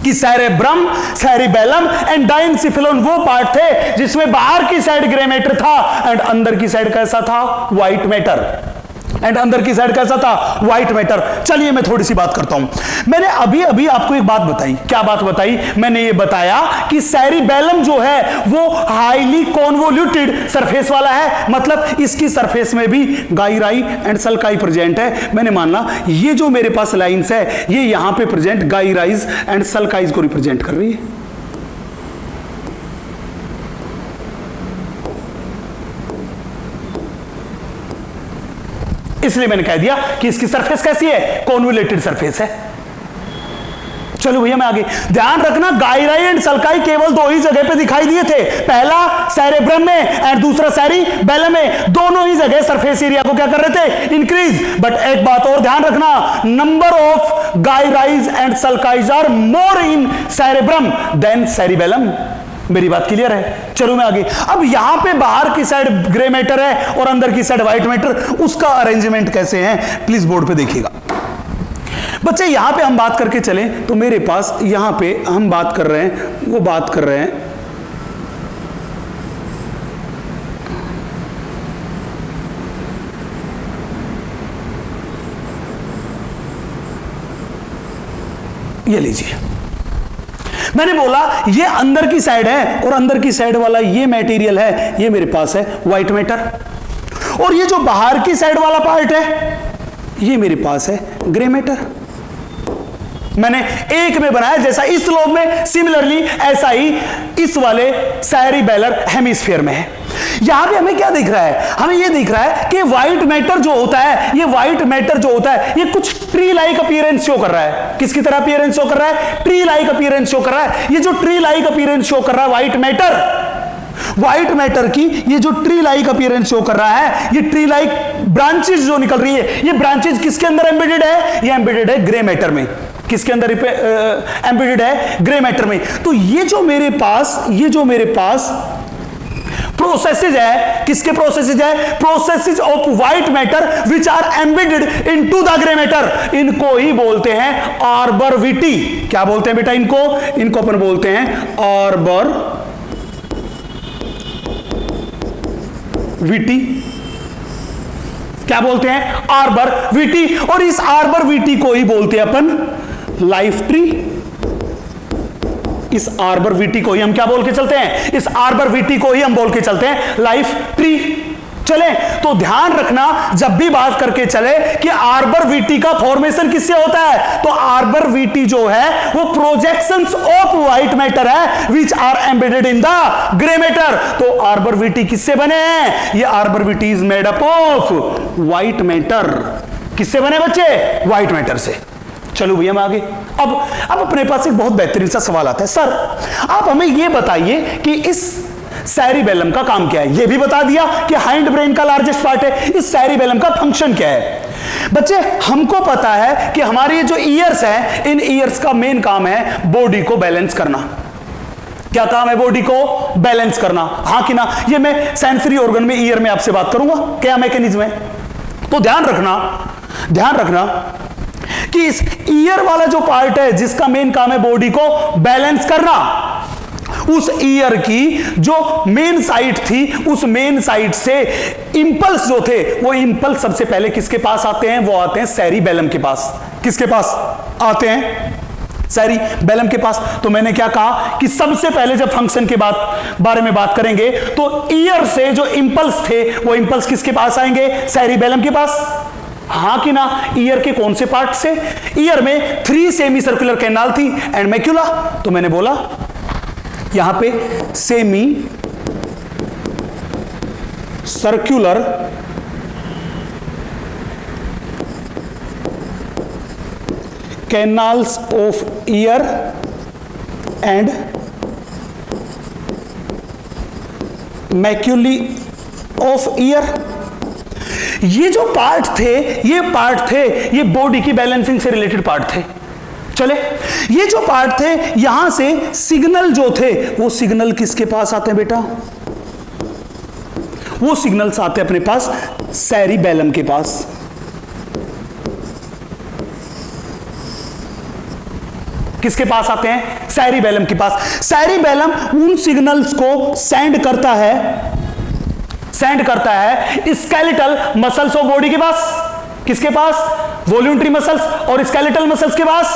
कि सेरेब्रम, सेरिबेलम एंड डाइनसिफिलोन वो पार्ट थे जिसमें बाहर की साइड ग्रे मैटर था एंड अंदर की साइड कैसा था, व्हाइट मैटर। एंड अंदर की साइड कैसा था, व्हाइट मैटर। चलिए मैं थोड़ी सी बात करता हूं। मैंने अभी अभी आपको एक बात बताई। क्या बात बताई? मैंने ये बताया कि सेरिबेलम जो है वो हाईली कॉन्वोल्यूटेड सरफेस वाला है, मतलब इसकी सरफेस में भी गाइराई एंड सल्काई प्रेजेंट है। मैंने माना ये जो मेरे पास लाइंस है ये यहां पे प्रेजेंट गाइराइज एंड सल्काइज को रिप्रेजेंट कर रही है। इसलिए मैंने कह दिया कि इसकी सरफेस कैसी है, कॉन्वोल्यूटेड सरफेस है। चलो भैया मैं आगे। ध्यान रखना गाइराई एंड सल्काई केवल दो ही जगह पे दिखाई दिए थे, पहला सेरेब्रम में एंड दूसरा सेरिबेलम में। दोनों ही जगह सरफेस एरिया को क्या कर रहे थे, इंक्रीज। बट एक बात और ध्यान रखना, नंबर ऑफ गाइराइज and sulci are more in cerebrum than cerebellum. मेरी बात क्लियर है? चलो मैं आगे। अब यहां पे बाहर की साइड ग्रे मैटर है और अंदर की साइड व्हाइट मैटर, उसका अरेंजमेंट कैसे है प्लीज बोर्ड पे देखिएगा। बच्चे यहां पे हम बात करके चले तो मेरे पास यहां पे हम बात कर रहे हैं, वो बात कर रहे हैं ये लीजिए। मैंने बोला ये अंदर की साइड है और अंदर की साइड वाला ये मटेरियल है, ये मेरे पास है व्हाइट मैटर, और ये जो बाहर की साइड वाला पार्ट है ये मेरे पास है ग्रे मैटर। मैंने एक में बनाया जैसा इस लोब में, सिमिलरली ऐसा ही इस वाले सेरिबेलर हेमिस्फीयर में है। यहां पे हमें क्या दिख रहा है, हमें ये दिख रहा है कि व्हाइट मैटर जो होता है, ये व्हाइट मैटर जो होता है ये कुछ ट्री लाइक अपीयरेंस शो कर रहा है। किसकी तरह अपीयरेंस शो कर रहा है, ट्री लाइक अपीयरेंस शो कर रहा है। ये जो ट्री लाइक अपीयरेंस शो कर रहा है व्हाइट मैटर की, ये जो ट्री लाइक अपीयरेंस शो कर रहा है, ये ट्री लाइक ब्रांचेस जो निकल रही है, ये ब्रांचेस किसके अंदर एम्बेडेड है, ये एम्बेडेड है ग्रे मैटर में। किसके अंदर एम्बेडेड है, ग्रे मैटर में। तो ये जो मेरे पास प्रोसेसेज है, किसके प्रोसेसेज है, processes of white matter which are embedded into the grey matter, इनको ही बोलते हैं आर्बरविटी। क्या बोलते हैं बेटा इनको अपन बोलते हैं आर्बरविटी। क्या बोलते हैं, आर्बरविटी। और इस आर्बरविटी को ही बोलते हैं अपन लाइफ ट्री। इस आर्बरविटी को ही हम क्या बोल के चलते हैं, इस आर्बरविटी को ही हम बोल के चलते हैं लाइफ ट्री। चले तो ध्यान रखना जब भी बात करके चले कि आर्बरविटी का फॉर्मेशन किससे होता है, तो आर्बरविटी जो है वो प्रोजेक्शंस ऑफ व्हाइट मैटर है which are embedded in the grey matter. तो आर्बरविटी किससे बने हैं, ये arbor vitae is made up of white matter. किससे बने बच्चे, व्हाइट मैटर से। चलो भैया मैं आगे। अब अपने पास एक बहुत बेहतरीन सा सवाल आता है, सर आप हमें यह बताइए कि इस सेरिबेलम का काम क्या है। यह भी बता दिया कि हाइंड ब्रेन का लार्जेस्ट पार्ट है, इस सेरिबेलम का फंक्शन क्या है। बच्चे हमको पता है कि हमारे ये जो ईयर्स हैं, इन ईयर्स का मेन काम है बॉडी को बैलेंस करना। क्या काम है, बॉडी को बैलेंस करना, हाँ कि ना। ये मैं सेंसरी ऑर्गन में ईयर में आपसे बात करूंगा क्या मैकेनिज्म है। तो ध्यान रखना कि इस ईयर वाला जो पार्ट है जिसका मेन काम है बॉडी को बैलेंस करना, उस ईयर की जो मेन साइट थी, उस मेन साइट से इंपल्स जो थे, वो इंपल्स सबसे पहले किसके पास आते हैं, वो आते हैं सेरिबेलम के पास। किसके पास आते हैं, सेरिबेलम के पास। तो मैंने क्या कहा कि सबसे पहले जब फंक्शन के बारे में बात करेंगे तो ईयर से जो इंपल्स थे वो इंपल्स किसके पास आएंगे, सेरिबेलम के पास, हाँ कि ना। ईयर के कौन से पार्ट से, ईयर में 3 सेमी सर्कुलर कैनाल थी एंड मैक्यूला। तो मैंने बोला यहां पे semi circular canals of ear and maculae of ear. ये जो पार्ट थे, ये बॉडी की बैलेंसिंग से रिलेटेड पार्ट थे। चले ये जो पार्ट थे, यहां से सिग्नल जो थे वो सिग्नल किसके पास आते हैं बेटा, वो सिग्नल्स आते हैं अपने पास सेरिबेलम के पास। किसके पास आते हैं? सेरिबेलम के पास। सेरिबेलम उन सिग्नल्स को सेंड करता है स्केलेटल मसल्स ऑफ बॉडी के पास। किसके पास? वॉल्यूंटरी मसल्स और स्केलेटल मसल्स के पास।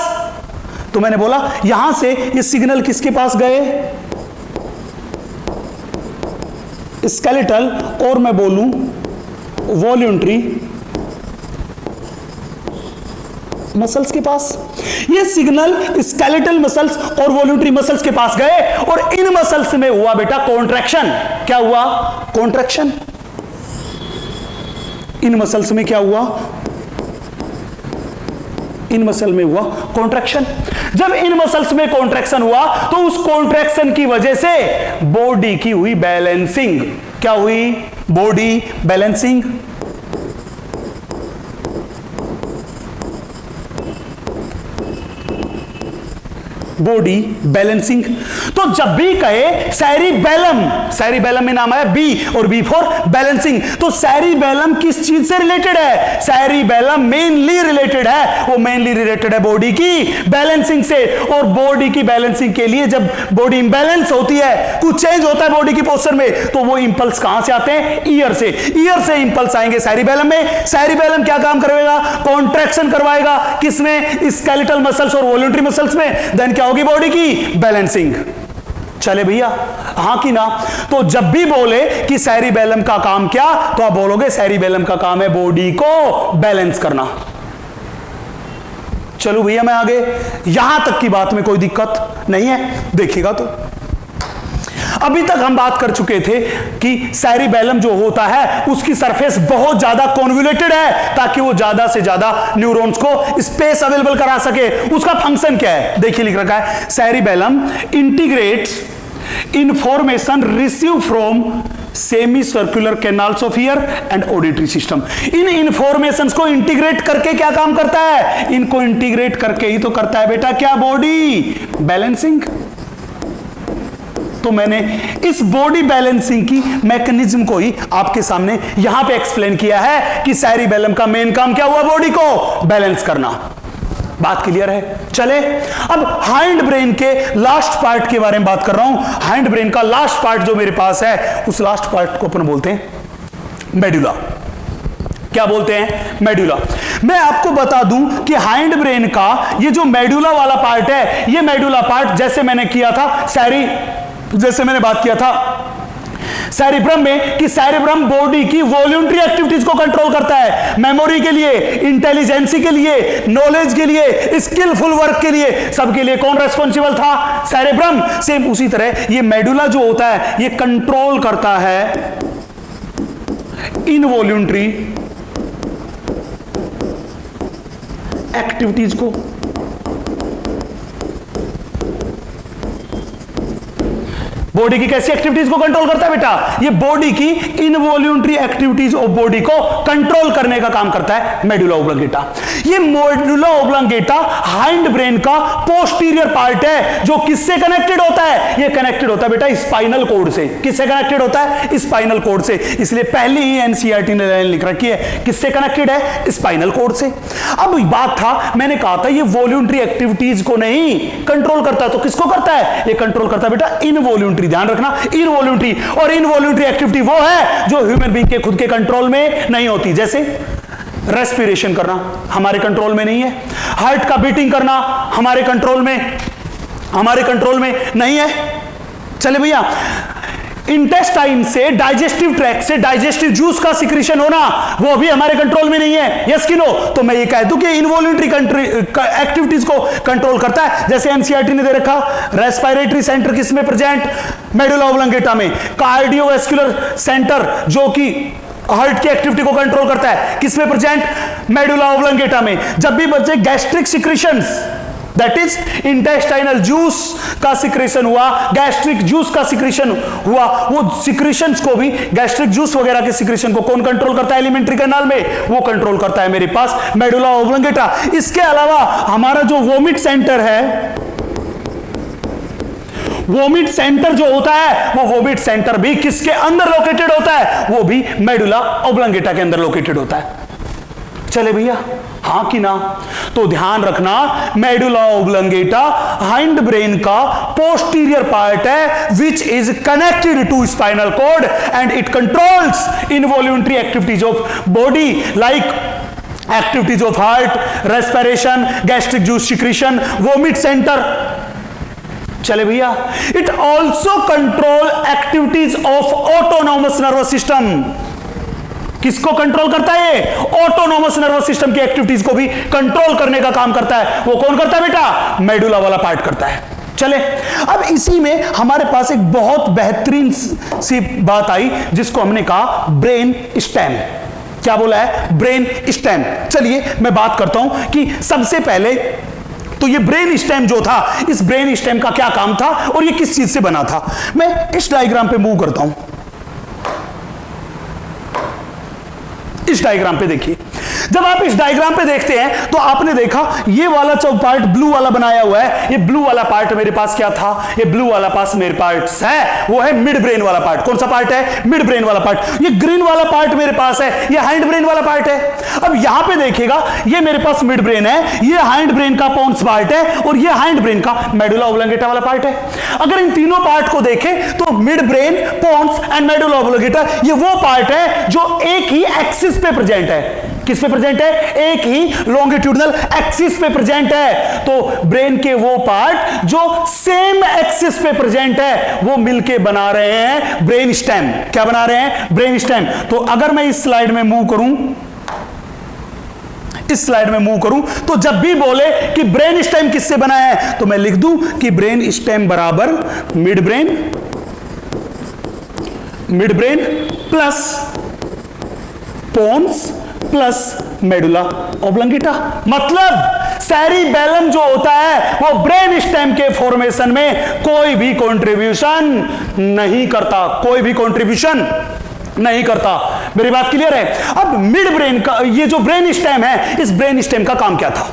तो मैंने बोला यहां से ये सिग्नल किसके पास गए? स्केलेटल और मैं बोलूं वॉल्यूंटरी मसल्स के पास। ये सिग्नल स्केलेटल मसल्स और वॉल्यूंटरी मसल्स के पास गए और इन मसल्स में हुआ बेटा कॉन्ट्रैक्शन। क्या हुआ? कॉन्ट्रैक्शन। इन मसल्स में क्या हुआ? इन मसल में हुआ कॉन्ट्रैक्शन। जब इन मसल्स में कॉन्ट्रैक्शन हुआ तो उस कॉन्ट्रैक्शन की वजह से बॉडी की हुई बैलेंसिंग। क्या हुई? Body balancing. Body balancing. तो जब भी कहे सेरिबेलम, सेरिबेलम में नाम है बी और बी फॉर बैलेंसिंग, तो सेरिबेलम किस चीज से रिलेटेड है? सेरिबेलम मेनली रिलेटेड है, वो मेनली रिलेटेड है बॉडी की बैलेंसिंग से। और बॉडी की बैलेंसिंग के लिए जब बॉडी इंबैलेंस होती है, कुछ चेंज होता है बॉडी की पोस्चर में, तो वो इंपल्स कहां से आते हैं? ईयर से। ईयर से इंपल्स आएंगे सेरिबेलम में। सेरिबेलम क्या काम करवाएगा? कॉन्ट्रैक्शन करवाएगा। किसमें? स्केलेटल मसल्स और वॉल्यूंटरी मसल्स में। देन क्या होगी? बॉडी की बैलेंसिंग। चले भैया, हां कि ना? तो जब भी बोले कि सेरिबेलम का काम क्या, तो आप बोलोगे सेरिबेलम का काम है बॉडी को बैलेंस करना। चलो भैया मैं आगे, यहां तक की बात में कोई दिक्कत नहीं है, देखिएगा। तो अभी तक हम बात कर चुके थे कि सेरिबेलम जो होता है उसकी सरफेस बहुत ज्यादा कॉन्वोल्यूटेड है ताकि वो ज्यादा से ज्यादा न्यूरॉन्स को स्पेस अवेलेबल करा सके। उसका फंक्शन क्या है? देखिए लिख रखा है, cerebellum integrates information receive from semi circular canals of ear and auditory system. In informations को इंटीग्रेट करके क्या काम करता है? इनको इंटीग्रेट करके ही तो करता है बेटा क्या? Body balancing. तो मैंने इस बॉडी बैलेंसिंग की मैकेनिज्म को ही आपके सामने यहां पे एक्सप्लेन किया है कि सेरिबेलम का मेन काम क्या हुआ? बॉडी को बैलेंस करना। बात क्लियर है? चले अब हाइंड ब्रेन के लास्ट पार्ट के बारे में बात कर रहा हूं। हाइंड ब्रेन का लास्ट पार्ट जो मेरे पास है, उस लास्ट पार्ट को अपन बोलते हैं मेडुला। क्या बोलते हैं? मेडुला। मैं आपको बता दूं कि हाइंड ब्रेन का ये जो मेडुला वाला पार्ट है, ये मेडुला पार्ट जैसे मैंने किया था जैसे मैंने बात किया था सेरिब्रम में, कि सेरिब्रम बॉडी की वॉल्यूंटरी एक्टिविटीज को कंट्रोल करता है, मेमोरी के लिए, इंटेलिजेंसी के लिए, नॉलेज के लिए, स्किलफुल वर्क के लिए, सबके लिए कौन रेस्पॉन्सिबल था? सेरिब्रम। सेम उसी तरह ये मेडुला जो होता है ये कंट्रोल करता है इनवॉल्यूंटरी एक्टिविटीज को। बॉडी की कैसी एक्टिविटीज को कंट्रोल करता है बेटा? ये बॉडी की इनवॉल्यूंटरी एक्टिविटीज ऑफ बॉडी को कंट्रोल करने का काम करता है मेडुला ओब्लंगेटा। ये मेडुला ओब्लंगेटा हाइंड ब्रेन का पोस्टीरियर पार्ट है जो किससे कनेक्टेड होता है? ये कनेक्टेड होता है बेटा स्पाइनल कॉर्ड से। किससे कनेक्टेड होता है? स्पाइनल कॉर्ड से। इसलिए पहले ही एनसीईआरटी ने लाइन लिख रखी है, किससे कनेक्टेड है? स्पाइनल कॉर्ड से। अब बात था, मैंने कहा था ये वॉल्यूंटरी एक्टिविटीज को नहीं कंट्रोल करता, तो किसको करता है? ये कंट्रोल करता है बेटा इनवॉल्यूंटरी। ध्यान रखना, इनवॉल्यूंटरी। और इनवॉल्यूंटरी एक्टिविटी वो है जो ह्यूमन बीइंग के खुद के कंट्रोल में नहीं होती। जैसे रेस्पिरेशन करना हमारे कंट्रोल में नहीं है, हार्ट का बीटिंग करना हमारे कंट्रोल में नहीं है। चले भैया, इंटेस्टाइन से, डाइजेस्टिव ट्रैक्ट से डाइजेस्टिव जूस का सिक्रीशन होना वो भी हमारे कंट्रोल में नहीं है। यस कि नो? तो मैं ये कह दूं कि इनवॉल्यूंटरी एक्टिविटीज को कंट्रोल करता है। जैसे एनसीईआरटी ने दे रखा, रेस्पिरेटरी सेंटर किसमें प्रेजेंट? मेडुला ओब्लंगेटा में। कार्डियोवैस्कुलर सेंटर जो कि हार्ट की एक्टिविटी को कंट्रोल करता है, किसमें प्रेजेंट? मेडुला ओब्लंगेटा में। जब भी बच्चे gastric secretions, that is intestinal juice का सिक्रेशन हुआ, गैस्ट्रिक जूस का सिक्रेशन हुआ, वो सिक्रेशंस को भी, गैस्ट्रिक जूस वगैरह के सिक्रेशन को कौन कंट्रोल करता है? एलिमेंट्री कैनाल में। वो कंट्रोल करता है मेरे पास मेडुला ओब्लंगेटा। इसके अलावा हमारा जो वोमिट सेंटर है, वोमिट सेंटर जो होता है, वो वोमिट सेंटर भी किसके अंदर लोकेटेड होता है? वो भी मेडुला ओब्लंगेटा के अंदर लोकेटेड होता है। चले भैया, हाँ कि ना? तो ध्यान रखना, मेडुला ओब्लंगेटा हाइंड ब्रेन का पोस्टीरियर पार्ट है which is connected to spinal cord and it controls involuntary activities of body like activities of heart, respiration, gastric juice secretion, vomit centre. चले भैया, it also control activities of autonomous nervous system. किसको कंट्रोल करता है? ऑटोनॉमस नर्वस सिस्टम की एक्टिविटीज को भी कंट्रोल करने का काम करता है। वो कौन करता है बेटा? मेडुला वाला पार्ट करता है। चले, अब इसी में हमारे पास एक बहुत बेहतरीन सी बात आई जिसको हमने कहा ब्रेन स्टेम। क्या बोला है? Brain stem. चलिए मैं बात करता हूं कि सबसे पहले तो ये ब्रेन स्टेम जो था, इस ब्रेन स्टेम का क्या काम था और ये किस चीज से बना था। मैं इस डायग्राम पे मूव करता हूं। इस डायग्राम पे देखिए, जब आप इस डायग्राम पे देखते हैं तो आपने देखा ये वाला जो पार्ट ब्लू वाला बनाया हुआ है, ये ब्लू वाला पार्ट मेरे पास क्या था? ये ब्लू वाला पास मेरे पास है, वो है मिड ब्रेन वाला पार्ट। कौन सा पार्ट है? मिड ब्रेन वाला पार्ट। ये ग्रीन वाला पार्ट मेरे पास है, ये हाइंड ब्रेन वाला पार्ट है। अब यहां पे देखिएगा, ये मेरे पास मिड ब्रेन है, ये हाइंड ब्रेन का पोन्स पार्ट है और ये हाइंड ब्रेन का मेडुला ओब्लंगेटा वाला पार्ट है। अगर इन तीनों पार्ट को देखें तो mid brain, pons and medulla oblongata ये वो पार्ट है जो एक ही एक्सिस पे प्रेजेंट है। किस पे प्रेजेंट है? एक ही लॉन्गिट्यूडनल एक्सिस पे प्रेजेंट है। तो ब्रेन के वो पार्ट जो सेम एक्सिस पे प्रेजेंट है वो मिलके बना रहे हैं ब्रेन स्टेम। क्या बना रहे हैं? Brain stem. तो अगर मैं इस स्लाइड में मूव करूं, तो जब भी बोले कि ब्रेन स्टेम किससे बना है तो मैं लिख दूं कि ब्रेन स्टेम बराबर mid brain plus pons plus medulla oblongata. मतलब सेरिबेलम जो होता है वो ब्रेन स्टेम के फॉर्मेशन में कोई भी कंट्रीब्यूशन नहीं करता। मेरी बात क्लियर है? अब मिड ब्रेन का ये जो ब्रेन स्टेम है, इस ब्रेन स्टेम का काम क्या था?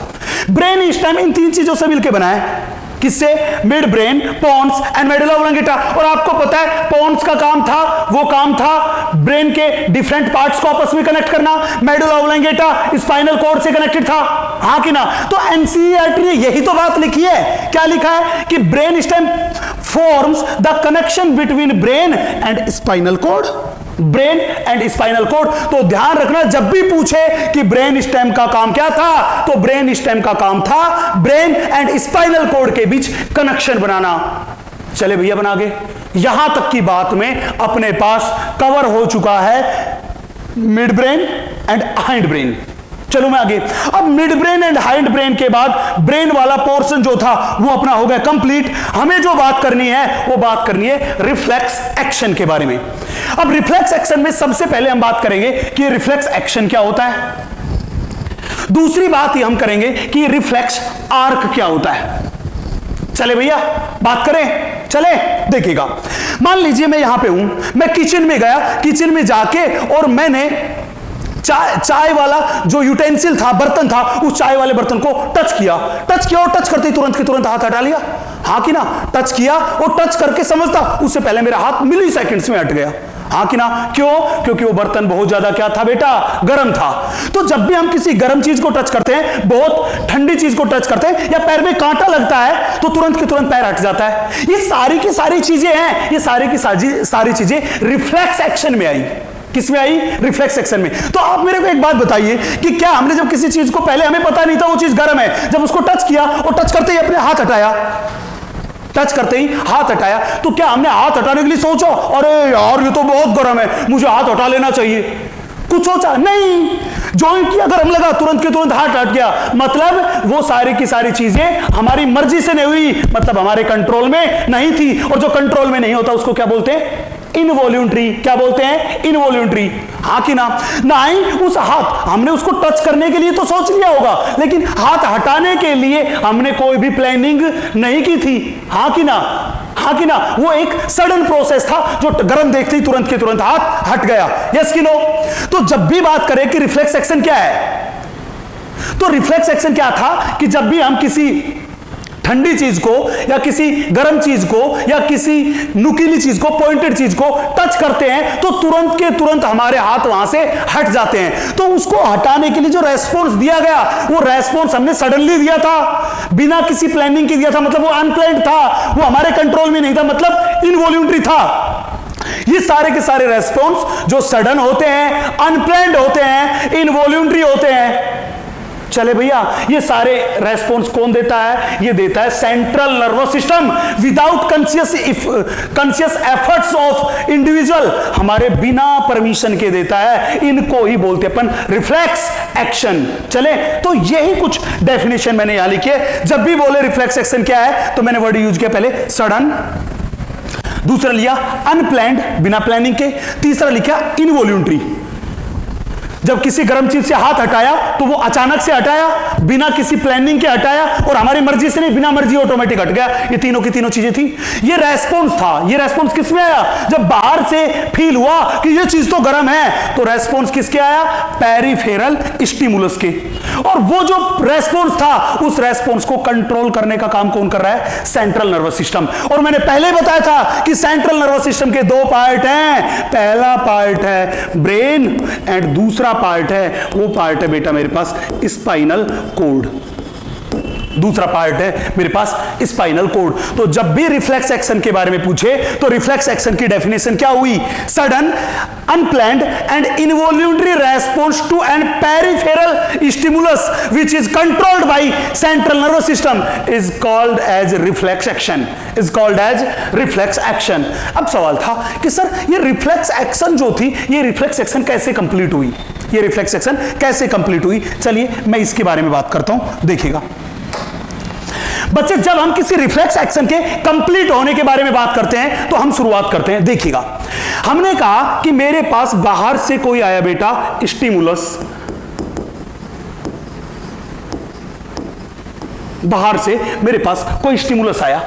ब्रेन स्टेम इन तीन चीजों से मिलकर बना है। किससे? Mid brain, pons and medulla oblongata. और आपको पता है पोन्स का काम था ब्रेन के डिफरेंट पार्ट्स को आपस में कनेक्ट करना। मेडुला ओब्लंगेटा स्पाइनल कॉर्ड से कनेक्टेड था, हाँ कि ना? तो एनसीईआरटी ने यही तो बात लिखी है। क्या लिखा है? कि brain stem forms the connection between brain and spinal cord. Brain and spinal cord. तो ध्यान रखना, जब भी पूछे कि ब्रेन स्टेम का काम क्या था, तो ब्रेन स्टेम का काम था ब्रेन एंड स्पाइनल कॉर्ड के बीच कनेक्शन बनाना। चले भैया बना गए। यहां तक की बात में अपने पास कवर हो चुका है mid brain and hind brain. चलो मैं आगे। अब mid brain and hind brain के बाद ब्रेन वाला पोर्शन जो था वो अपना हो गया कंप्लीट। हमें जो बात करनी है वो बात करनी है रिफ्लेक्स एक्शन के बारे में। अब रिफ्लेक्स एक्शन में सबसे पहले हम बात करेंगे कि रिफ्लेक्स एक्शन क्या होता है। दूसरी बात ही हम करेंगे कि रिफ्लेक्स आर्क क्या होता है। चले भैया बात करें। चले देखिएगा, मान लीजिए मैं यहां पे हूं, मैं किचन में गया, किचन में जाके और मैंने चाय वाला जो यूटेंसिल था, बर्तन था, उस चाय वाले बर्तन को टच किया और टच करते ही तुरंत के तुरंत हाथ हटा लिया, हाँ कि ना? टच किया और टच करके समझता उससे पहले मेरा हाथ मिली सेकंड्स में हट गया, हाँ कि ना? क्यों? क्योंकि वो बर्तन बहुत ज्यादा क्या था बेटा? गर्म था। तो जब भी हम किसी गर्म चीज को टच करते हैं, बहुत ठंडी चीज को टच करते हैं या पैर में कांटा लगता है तो तुरंत के तुरंत पैर हट जाता है। ये सारी की सारी चीजें हैं, ये सारी की सारी चीजें रिफ्लेक्स एक्शन में आई। किस में आई? रिफ्लेक्स एक्शन में। तो आप मेरे को एक बात बताइए कि क्या हमने जब किसी चीज को पहले हमें पता नहीं था वो चीज गर्म है, जब उसको टच किया और टच करते ही अपने हाथ हटाया, तो क्या हमने हाथ हटाने के लिए सोचा अरे यार ये तो बहुत गर्म है, मुझे हाथ हटा लेना चाहिए? कुछ सोचा नहीं। जॉइंट किया, गर्म लगा, तुरंत के तुरंत हाथ हट गया। मतलब वो सारी की सारी चीजें हमारी मर्जी से नहीं हुई, मतलब हमारे कंट्रोल में नहीं थी। और जो कंट्रोल में नहीं होता उसको क्या बोलते हैं? इनवॉल्यूंटरी। क्या बोलते हैं? इनवॉल्यूंटरी, हाँ कि ना? नहीं, उस हाथ हमने उसको टच करने के लिए तो सोच लिया होगा, लेकिन हाथ हटाने के लिए हमने कोई भी प्लानिंग नहीं की थी, हाँ कि ना? हाँ कि ना? वो एक सडन प्रोसेस था जो गर्म देखते ही तुरंत के तुरंत हाथ हट गया। यस कि नो? तो जब भी बात करें कि रिफ्लेक्स एक्शन क्या है, तो रिफ्लेक्स एक्शन क्या था कि जब भी हम किसी ठंडी चीज को या किसी गर्म चीज को या किसी नुकीली चीज को, पॉइंटेड चीज को टच करते हैं तो तुरंत के तुरंत हमारे हाथ वहां से हट जाते हैं। तो उसको हटाने के लिए जो रेस्पॉन्स दिया गया, वो रेस्पॉन्स हमने सडनली दिया था, बिना किसी प्लानिंग के दिया था, मतलब वो अनप्लान्ड था, वो हमारे कंट्रोल में नहीं था, मतलब इनवॉल्यूंटरी था। ये सारे के सारे रेस्पॉन्स जो सडन होते हैं, अनप्लान्ड होते हैं, इनवॉल्यूंटरी होते हैं। चले भैया, ये सारे रेस्पॉन्स कौन देता है? ये देता है central nervous system, without conscious efforts of individual, हमारे बिना परमिशन के देता है। इनको ही बोलते अपन रिफ्लेक्स एक्शन। चले, तो यही कुछ डेफिनेशन मैंने यहां लिखी है। जब भी बोले रिफ्लेक्स एक्शन क्या है तो मैंने वर्ड यूज किया, पहले सडन, दूसरा लिया अनप्लैंड, बिना प्लानिंग के, तीसरा लिखा इनवॉल्यूंटरी, जब किसी गर्म चीज से हाथ हटाया तो वो अचानक से हटाया, बिना किसी प्लानिंग के हटाया, और हमारी मर्जी से नहीं, बिना मर्जी ऑटोमेटिक हट गया। ये तीनों की तीनों चीजें थी। ये रेस्पॉन्स था। ये रेस्पॉन्स किस में आया? जब बाहर से फील हुआ कि ये चीज तो गर्म है, तो रेस्पॉन्स किसके आया? पेरिफेरल स्टिमुलस के। और वो जो रेस्पॉन्स था, उस रेस्पॉन्स को कंट्रोल करने का काम कौन कर रहा है? Central nervous system. और मैंने पहले बताया था कि सेंट्रल नर्वस सिस्टम के दो पार्ट हैं। पहला पार्ट है ब्रेन एंड दूसरा पार्ट है, वो पार्ट है बेटा मेरे पास स्पाइनल कॉर्ड। दूसरा पार्ट है मेरे पास स्पाइनल कॉर्ड। तो जब भी रिफ्लेक्स एक्शन के बारे में पूछे तो रिफ्लेक्स एक्शन की डेफिनेशन क्या हुई? Sudden, unplanned and involuntary response to an peripheral stimulus which is controlled by central nervous system is called as reflex action, is called as reflex action. अब सवाल था कि सर ये रिफ्लेक्स एक्शन जो थी, ये रिफ्लेक्स एक्शन कैसे कंप्लीट हुई? ये रिफ्लेक्स एक्शन कैसे कंप्लीट हुई? चलिए मैं इसके बारे में बात करता हूं, देखिएगा बच्चे। जब हम किसी रिफ्लेक्स एक्शन के कंप्लीट होने के बारे में बात करते हैं तो हम शुरुआत करते हैं, देखिएगा। हमने कहा कि मेरे पास बाहर से कोई आया बेटा स्टिमुलस, बाहर से मेरे पास कोई स्टिमुलस आया।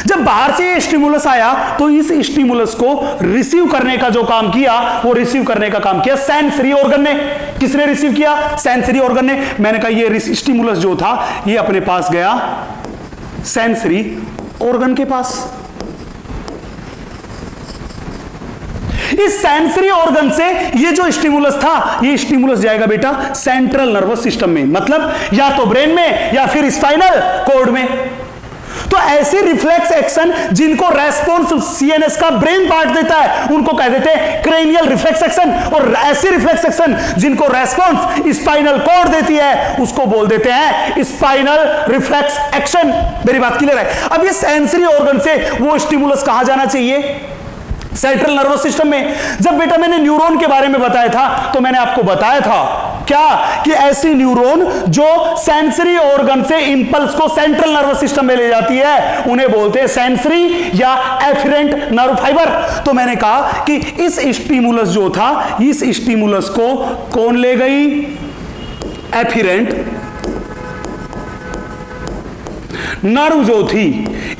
जब बाहर से स्टिमुलस आया तो इस स्टिमुलस को रिसीव करने का जो काम किया, वो रिसीव करने का काम किया सेंसरी ऑर्गन ने। किसने रिसीव किया? सेंसरी ऑर्गन ने। मैंने कहा ये स्टिमुलस जो था ये अपने पास गया सेंसरी ऑर्गन के पास। इस सेंसरी ऑर्गन से ये जो स्टिमुलस था, ये स्टिमुलस जाएगा बेटा सेंट्रल नर्वस सिस्टम में, मतलब या तो ब्रेन में या फिर स्पाइनल कॉर्ड में। तो ऐसे रिफ्लेक्स एक्शन जिनको रेस्पॉन्स सीएनएस का ब्रेन पार्ट देता है, उनको कह देते हैं क्रेनियल रिफ्लेक्स एक्शन। और ऐसे रिफ्लेक्स एक्शन जिनको रेस्पॉन्स स्पाइनल कॉर्ड देती है, उसको बोल देते हैं स्पाइनल रिफ्लेक्स एक्शन। मेरी बात क्लियर है? अब ये सेंसरी ऑर्गन से वो स्टिमुलस कहां जाना चाहिए? सेंट्रल नर्वस सिस्टम में। जब बेटा मैंने न्यूरॉन के बारे में बताया था तो मैंने आपको बताया था क्या कि ऐसी न्यूरॉन जो सेंसरी ऑर्गन से इंपल्स को सेंट्रल नर्वस सिस्टम में ले जाती है, उन्हें बोलते हैं सेंसरी या एफिरेंट नर्व फाइबर। तो मैंने कहा कि इस स्टिमुलस जो था, इस स्टिमुलस को कौन ले गई? एफिरेंट नर्व जो थी,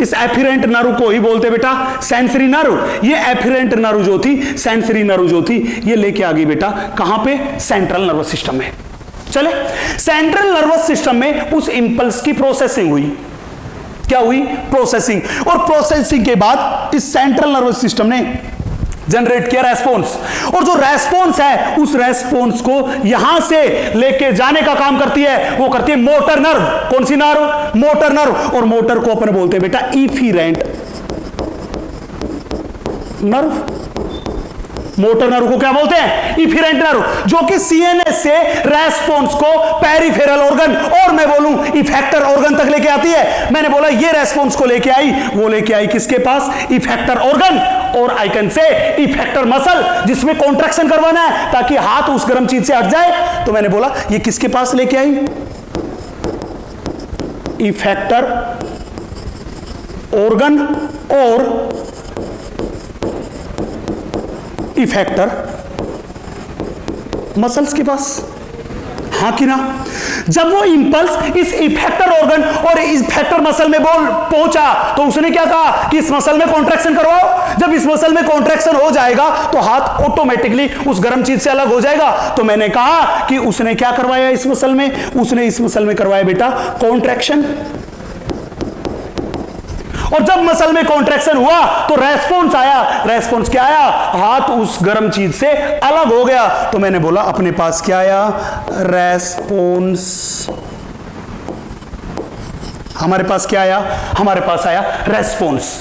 इस एफिरेंट नर्व को ही बोलते बेटा सेंसरी नर्व। ये एफिरेंट नर्व जो थी, सेंसरी नर्व जो थी, ये लेके आ गई बेटा कहां पे? सेंट्रल नर्वस सिस्टम में। चले, सेंट्रल नर्वस सिस्टम में उस इंपल्स की प्रोसेसिंग हुई। क्या हुई? प्रोसेसिंग। और प्रोसेसिंग के बाद इस सेंट्रल नर्वस सिस्टम ने जनरेट किया रेस्पॉन्स, और जो रेस्पॉन्स है उस रेस्पॉन्स को यहां से लेके जाने का काम करती है, वो करती है मोटर नर्व। कौन सी नर्व? Motor nerve. और मोटर को अपन बोलते हैं बेटा इफिरेंट नर्व। मोटर नर्व को क्या बोलते हैं? इफिरेंट नर्व, जो कि सीएनएस से रेस्पॉन्स को पेरिफेरल ऑर्गन, और मैं बोलूं इफेक्टर ऑर्गन तक लेके आती है। मैंने बोला ये रेस्पॉन्स को लेके आई, वो लेके आई किसके पास? Effector organ. और I can say effector muscle, जिसमें कॉन्ट्रैक्शन करवाना है ताकि हाथ उस गर्म चीज से हट जाए। तो मैंने बोला ये किसके पास लेके आई? इफेक्टर ऑर्गन और इफेक्टर मसल्स के पास। हां कि ना? जब वो इंपल्स इस इफेक्टर ऑर्गन और इफेक्टर मसल में पहुंचा तो उसने क्या कहा कि इस मसल में कॉन्ट्रैक्शन करवाओ। जब इस मसल में कॉन्ट्रैक्शन हो जाएगा तो हाथ ऑटोमेटिकली उस गर्म चीज से अलग हो जाएगा। तो मैंने कहा कि उसने क्या करवाया इस मसल में? उसने इस मसल में करवाया बेटा कॉन्ट्रैक्शन। और जब मसल में कॉन्ट्रैक्शन हुआ तो रेस्पॉन्स आया। रेस्पॉन्स क्या आया? हाथ उस गर्म चीज से अलग हो गया। तो मैंने बोला अपने पास क्या आया? रेस्पॉन्स। हमारे पास क्या आया? हमारे पास आया रेस्पॉन्स।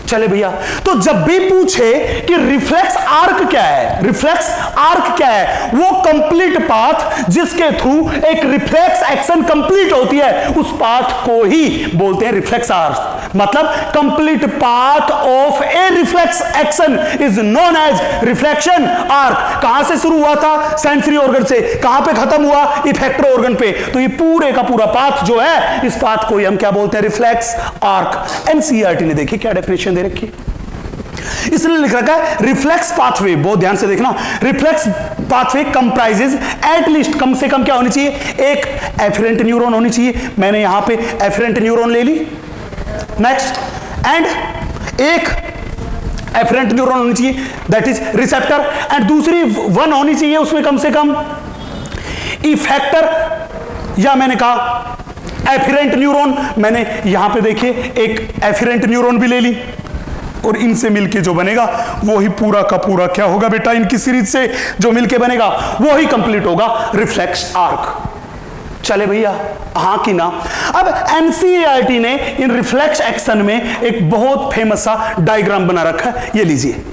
चले भैया, तो जब भी पूछे कि रिफ्लेक्स आर्क क्या है, रिफ्लेक्स आर्क क्या है, वो कंप्लीट पाथ जिसके थ्रू एक रिफ्लेक्स एक्शन कंप्लीट होती है, उस पाथ को ही बोलते हैं रिफ्लेक्स आर्क। मतलब complete path of a reflex action is known as reflection arc. कहां से शुरू हुआ था? सेंसरी ऑर्गन से। कहां पे खत्म हुआ? इफेक्टर ऑर्गन पे। तो ये पूरे का पूरा पाथ जो है, इस पाथ को ही हम क्या बोलते हैं? Reflex arc. एनसीईआरटी ने देखिए क्या डेफिनेशन दे रखी, इसलिए लिख रखा है रिफ्लेक्स पाथवे। बहुत ध्यान से देखना, reflex pathway comprises at least, कम से कम क्या होनी चाहिए? एक एफरेंट न्यूरॉन होनी चाहिए। मैंने यहां पे एफरेंट न्यूरॉन ले ली। नेक्स्ट, एंड एक एफरेंट न्यूरॉन होनी चाहिए, दैट इज रिसेप्टर, एंड दूसरी वन होनी चाहिए उसमें कम से कम इफेक्टर, या मैंने कहा एफरेंट न्यूरॉन। मैंने यहां पे देखिए एक एफरेंट न्यूरॉन भी ले ली, और इनसे मिलके जो बनेगा वो ही पूरा का पूरा क्या होगा बेटा? इनकी सीरीज से जो मिलके बनेगा वो ही कंप्लीट होगा रिफ्लेक्स आर्क। चले भैया, हां कि ना? अब एनसीईआरटी ने इन रिफ्लेक्स एक्शन में एक बहुत फेमस सा डायग्राम बना रखा है, ये लीजिए।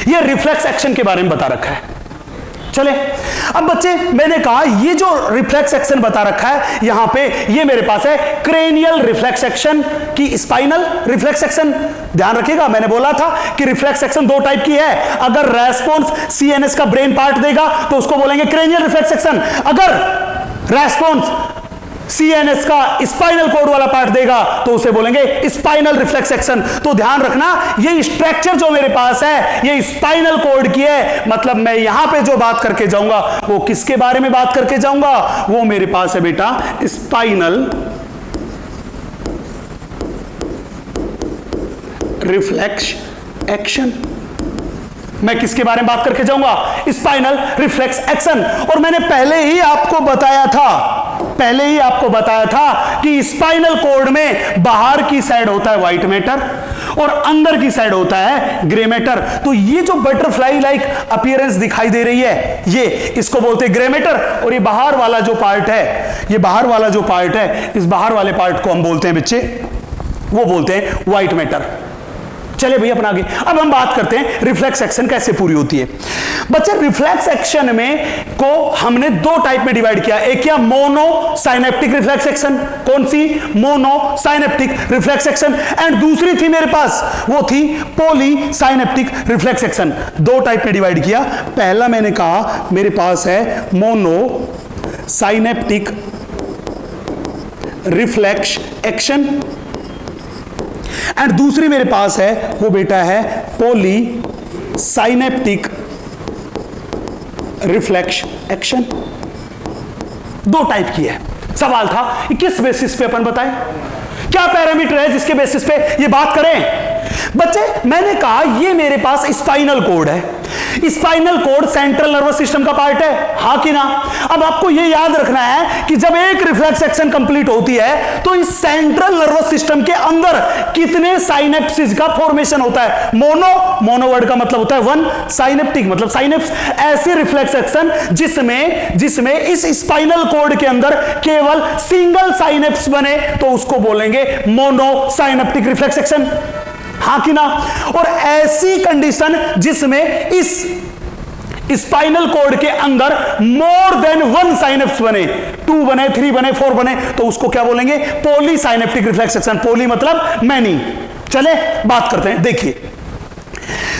ये रिफ्लेक्स एक्शन के बारे में बता रखा है। चले, अब बच्चे मैंने कहा ये जो रिफ्लेक्स एक्शन बता रखा है यहां पे, ये मेरे पास है क्रेनियल रिफ्लेक्स एक्शन की स्पाइनल रिफ्लेक्स एक्शन। ध्यान रखिएगा, मैंने बोला था कि रिफ्लेक्स एक्शन दो टाइप की है। अगर रेस्पॉन्स सीएनएस का ब्रेन पार्ट देगा तो उसको बोलेंगे क्रेनियल रिफ्लेक्स एक्शन। अगर रेस्पॉन्स सीएनएस का स्पाइनल कोड वाला पार्ट देगा तो उसे बोलेंगे स्पाइनल रिफ्लेक्स एक्शन। तो ध्यान रखना, ये स्ट्रक्चर जो मेरे पास है ये स्पाइनल कोड की है। मतलब मैं यहां पे जो बात करके जाऊंगा वो किसके बारे में बात करके जाऊंगा? वो मेरे पास है बेटा स्पाइनल रिफ्लेक्स एक्शन। मैं किसके बारे में बात करके जाऊंगा? Spinal reflex action. और मैंने पहले ही आपको बताया था कि स्पाइनल कॉर्ड में बाहर की साइड होता है व्हाइट मैटर और अंदर की साइड होता है ग्रे मैटर। तो ये जो बटरफ्लाई लाइक अपीयरेंस दिखाई दे रही है, ये इसको बोलते हैं ग्रे मैटर। और ये बाहर वाला जो पार्ट है, इस बाहर वाले पार्ट को हम बोलते हैं बच्चे, वो बोलते हैं व्हाइट मैटर। चले भैया अपना आगे, अब हम बात करते हैं रिफ्लेक्स एक्शन कैसे पूरी होती है। बच्चे रिफ्लेक्स एक्शन में को हमने दो टाइप में डिवाइड किया। एक क्या? Monosynaptic reflex action. कौन सी? Monosynaptic reflex action. And दूसरी थी मेरे पास, वो थी पॉली साइनेप्टिक रिफ्लेक्स एक्शन। दो टाइप में डिवाइड किया। पहला मैंने कहा मेरे पास है monosynaptic reflex action, and दूसरी मेरे पास है वो बेटा है पॉली साइनेप्टिक रिफ्लेक्स एक्शन। दो टाइप की है। सवाल था किस बेसिस पे अपन बताएं, क्या पैरामीटर है जिसके बेसिस पे ये बात करें? बच्चे मैंने कहा ये मेरे पास स्पाइनल कोड है। Spinal cord central nervous system का पार्ट है, हाँ कि ना? अब आपको ये याद रखना है कि जब एक रिफ्लेक्स एक्शन कंप्लीट होती है तो इस सेंट्रल नर्वस सिस्टम के अंदर कितने साइनेप्सिस का फॉर्मेशन होता है? मोनो वर्ड का मतलब होता है वन, साइनेप्टिक मतलब साइनेप्स। ऐसी रिफ्लेक्स एक्शन जिसमें इस स्पाइनल कोड के अंदर केवल सिंगल साइनेप्स बने तो उसको बोलेंगे मोनो साइनेप्टिक रिफ्लेक्स एक्शन, हाँ कि ना? और ऐसी कंडीशन जिसमें इस स्पाइनल कॉर्ड के अंदर मोर देन वन साइनेप्स बने, 2 बने, 3 बने, 4 बने, तो उसको क्या बोलेंगे? Poly synaptic reflex action. Poly मतलब मैनी। चले बात करते हैं। देखिए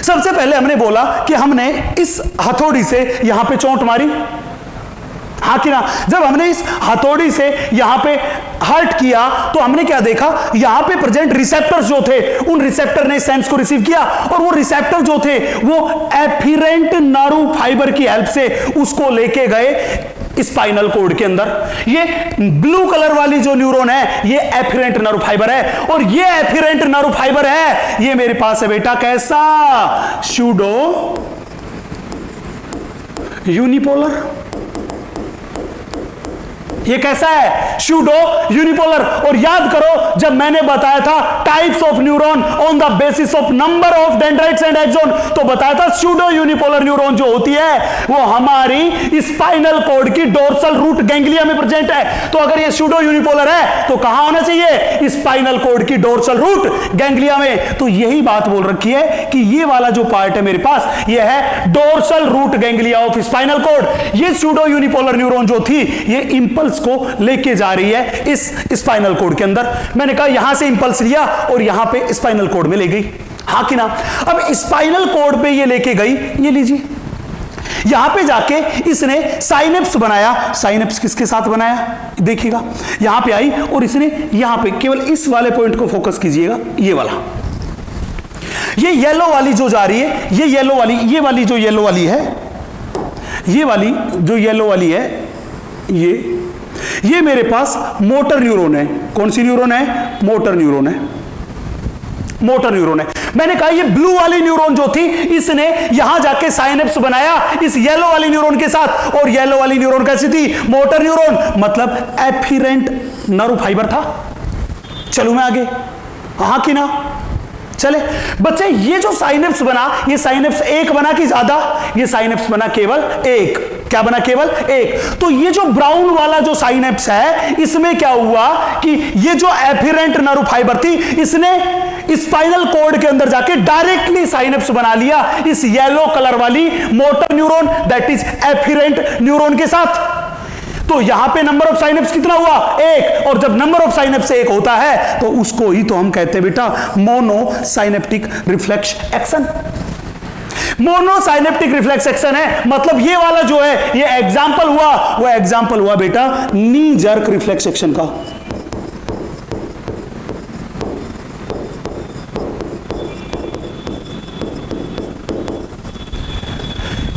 सबसे पहले हमने बोला कि हमने इस हथौड़ी से यहां पे चोट मारी, हाँ कि ना? जब हमने इस हथौड़ी से यहां पे हर्ट किया तो हमने क्या देखा? यहां पे प्रेजेंट रिसेप्टर्स जो थे उन रिसेप्टर ने सेंस को रिसीव किया, और वो रिसेप्टर जो थे वो एफिरेंट नर्व फाइबर की हेल्प से उसको लेके गए स्पाइनल कोड के अंदर। ये ब्लू कलर वाली जो न्यूरॉन है ये एफिरेंट नर्व फाइबर है, और ये एफिरेंट नर्व फाइबर है ये मेरे पास है बेटा कैसा? Pseudo unipolar. ये कैसा है? Pseudo unipolar. और याद करो जब मैंने बताया था types of neuron on the basis of number of dendrites and axon, तो बताया था सूडो यूनिपोलर न्यूरॉन जो होती है वो हमारी स्पाइनल कॉर्ड की डोर्सल रूट गैंग्लिया में प्रेजेंट है। तो अगर ये सूडो यूनिपोलर है तो कहां होना चाहिए? स्पाइनल कॉर्ड की डोर्सल रूट गैंग्लिया में। तो यही बात बोल रखी है कि ये वाला जो पार्ट है मेरे पास ये है dorsal root ganglia of spinal cord. ये सूडो यूनिपोलर न्यूरॉन जो थी ये इंपल्स को लेके जा रही है इस स्पाइनल कॉर्ड के अंदर। मैंने कहा यहां से इंपल्स लिया और यहां पे स्पाइनल कॉर्ड में ले गई, हाँ कि ना? अब स्पाइनल कॉर्ड पे ये लेके गई, ये लीजिए यहां पे जाके इसने साइनेप्स बनाया। साइनेप्स किसके साथ बनाया? देखिएगा यहां पे आई और इसने यहां पे केवल इस वाले पॉइंट को फोकस कीजिएगा, ये वाला, ये येलो वाली जो जा रही है, ये येलो वाली, ये वाली जो येलो वाली है, ये वाली जो येलो वाली है, ये मेरे पास मोटर न्यूरॉन है। कौन सी न्यूरॉन है? मोटर न्यूरॉन है, मोटर न्यूरॉन है। मैंने कहा ये ब्लू वाली न्यूरॉन जो थी इसने यहां जाके साइनेप्स बनाया इस येलो वाली न्यूरॉन के साथ। और येलो वाली न्यूरॉन कैसी थी? मोटर न्यूरॉन, मतलब एफिरेंट नर्व फाइबर था। चलूं मैं आगे, हाँ कि ना? चले बच्चे, ये जो साइनेप्स बना ये साइनेप्स एक बना कि ज्यादा? ये साइनेप्स बना केवल एक। क्या बना? केवल एक। तो ये जो ब्राउन वाला जो साइनेप्स है इसमें क्या हुआ कि ये जो एफिरेंट नर्व फाइबर थी इसने स्पाइनल कॉर्ड के अंदर जाके डायरेक्टली साइनेप्स बना लिया इस येलो कलर वाली motor neuron that is efferent neuron के साथ। तो यहां पे नंबर ऑफ साइनेप्स कितना हुआ? एक। और जब नंबर ऑफ साइनेप्स एक होता है तो उसको ही तो हम कहते हैं बेटा मोनोसाइनेप्टिक रिफ्लेक्स एक्शन। मोनोसाइनेप्टिक रिफ्लेक्स एक्शन है, मतलब ये वाला जो है ये एग्जांपल हुआ, वो एग्जांपल हुआ बेटा नी जर्क रिफ्लेक्स एक्शन का।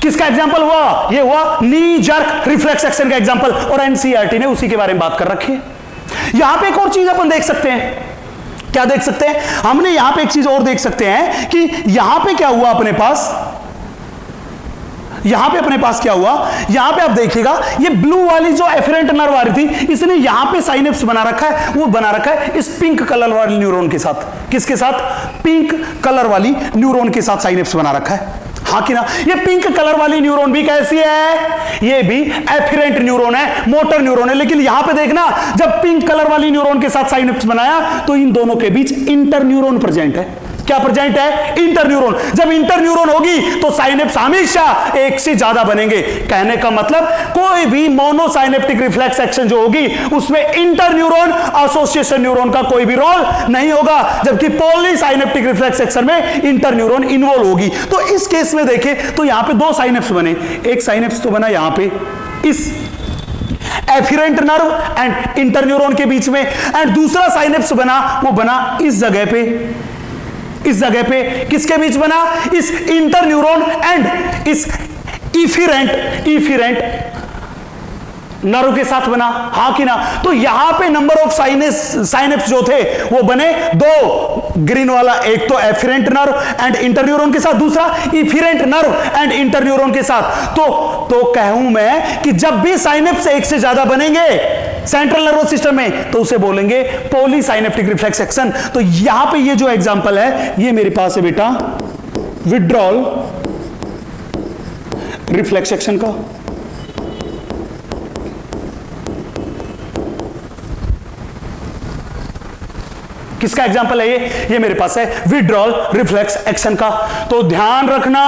किसका एग्जांपल हुआ? ये हुआ नी जर्क रिफ्लेक्स एक्शन का एग्जांपल। और एनसीईआरटी ने उसी के बारे में बात कर रखी है। यहां पे एक और चीज अपन देख सकते हैं। क्या देख सकते हैं? हमने यहां पे एक चीज और देख सकते हैं कि यहां पे क्या हुआ अपने पास, यहां पे अपने पास क्या हुआ? यहां पे आप देखिएगा ये ब्लू वाली जो एफिरेंट नर्व आ रही थी इसने यहां पे साइनेप्स बना रखा है, वो बना रखा है इस पिंक कलर वाली न्यूरॉन के साथ। किसके साथ? पिंक कलर वाली न्यूरॉन के साथ साइनेप्स बना रखा है, हाँ कि ना? ये पिंक कलर वाली न्यूरॉन भी कैसी है? ये भी एफिरेंट न्यूरॉन है, मोटर न्यूरॉन है। लेकिन यहां पे देखना जब पिंक कलर वाली न्यूरॉन के साथ साइनेप्स बनाया तो इन दोनों के बीच इंटर न्यूरॉन प्रेजेंट है। क्या प्रेजेंट है? Inter neuron. जब इंटर न्यूरॉन होगी तो साइनेप्स हमेशा एक से ज्यादा बनेंगे। कहने का मतलब कोई भी मोनोसाइनेप्टिक रिफ्लेक्स एक्शन जो होगी उसमें इंटर न्यूरॉन एसोसिएशन न्यूरॉन का कोई भी रोल नहीं होगा, जबकि पॉलीसाइनेप्टिक रिफ्लेक्स एक्शन में इंटर न्यूरॉन इन्वॉल्व होगी। तो इस केस में देखें तो यहां पे दो साइनेप्स बने। एक साइनेप्स तो बना यहां पे इस एफिरेंट नर्व एंड इंटर न्यूरॉन के बीच में, एंड दूसरा साइनेप्स बना वो बना इस जगह पे, इस जगह पे किसके बीच बना? इस इंटर न्यूरॉन एंड इस इफिरेंट नर्व के साथ बना, हाँ कि ना? तो यहां पे नंबर ऑफ साइनेप्स जो थे वो बने दो, ग्रीन वाला एक तो एफिरेंट नर्व एंड इंटर न्यूरॉन के साथ, दूसरा इफिरेंट नर्व एंड इंटर न्यूरॉन के साथ। तो कहूं मैं कि जब भी साइनेप्स एक से ज्यादा बनेंगे सेंट्रल नर्वस सिस्टम में तो उसे बोलेंगे पॉलीसाइनेप्टिक रिफ्लेक्स एक्शन। तो यहां पे ये जो एग्जांपल है ये मेरे पास है बेटा विड्रॉल रिफ्लेक्स एक्शन का। किसका एग्जांपल है ये मेरे पास है विड्रॉल रिफ्लेक्स एक्शन का। तो ध्यान रखना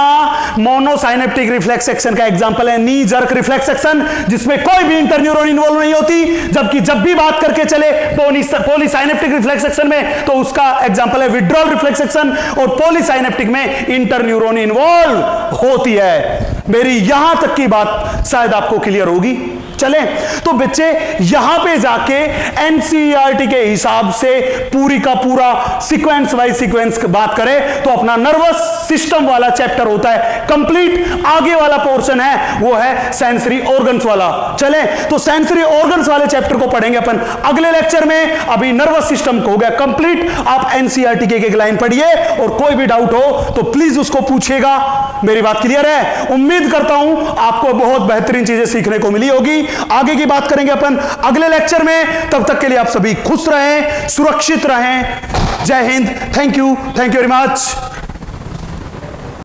मोनोसाइनेप्टिक रिफ्लेक्स एक्शन का एग्जांपल है नी जर्क रिफ्लेक्स एक्शन, जिसमें कोई भी इंटर न्यूरॉन इन्वॉल्व नहीं होती, जबकि जब भी बात करके चले पॉलीसाइनेप्टिक रिफ्लेक्स एक्शन में तो उसका एग्जांपल है विड्रॉल रिफ्लेक्स एक्शन, और पॉलीसाइनेप्टिक में इंटर न्यूरॉन इन्वॉल्व होती है। मेरी यहां तक की बात शायद आपको क्लियर होगी। चले तो बच्चे यहां पे जाके एनसीईआरटी के हिसाब से पूरी का पूरा सीक्वेंस बाय सीक्वेंस बात करें तो अपना नर्वस सिस्टम वाला चैप्टर होता है कंप्लीट। आगे वाला पोर्शन है वो है सेंसरी ऑर्गन्स वाला। चले तो सेंसरी ऑर्गन्स वाले चैप्टर को पढ़ेंगे अपन अगले लेक्चर में। अभी नर्वस सिस्टम को हो गया कंप्लीट। आप एनसीईआरटी के एक लाइन पढ़िए और कोई भी डाउट हो तो प्लीज उसको पूछिएगा। मेरी बात क्लियर है? उम्मीद करता हूं आपको बहुत बेहतरीन चीजें सीखने को मिली होगी। आगे की बात करेंगे अपन अगले लेक्चर में। तब तक के लिए आप सभी खुश रहें, सुरक्षित रहें। जय Hind. Thank you very much.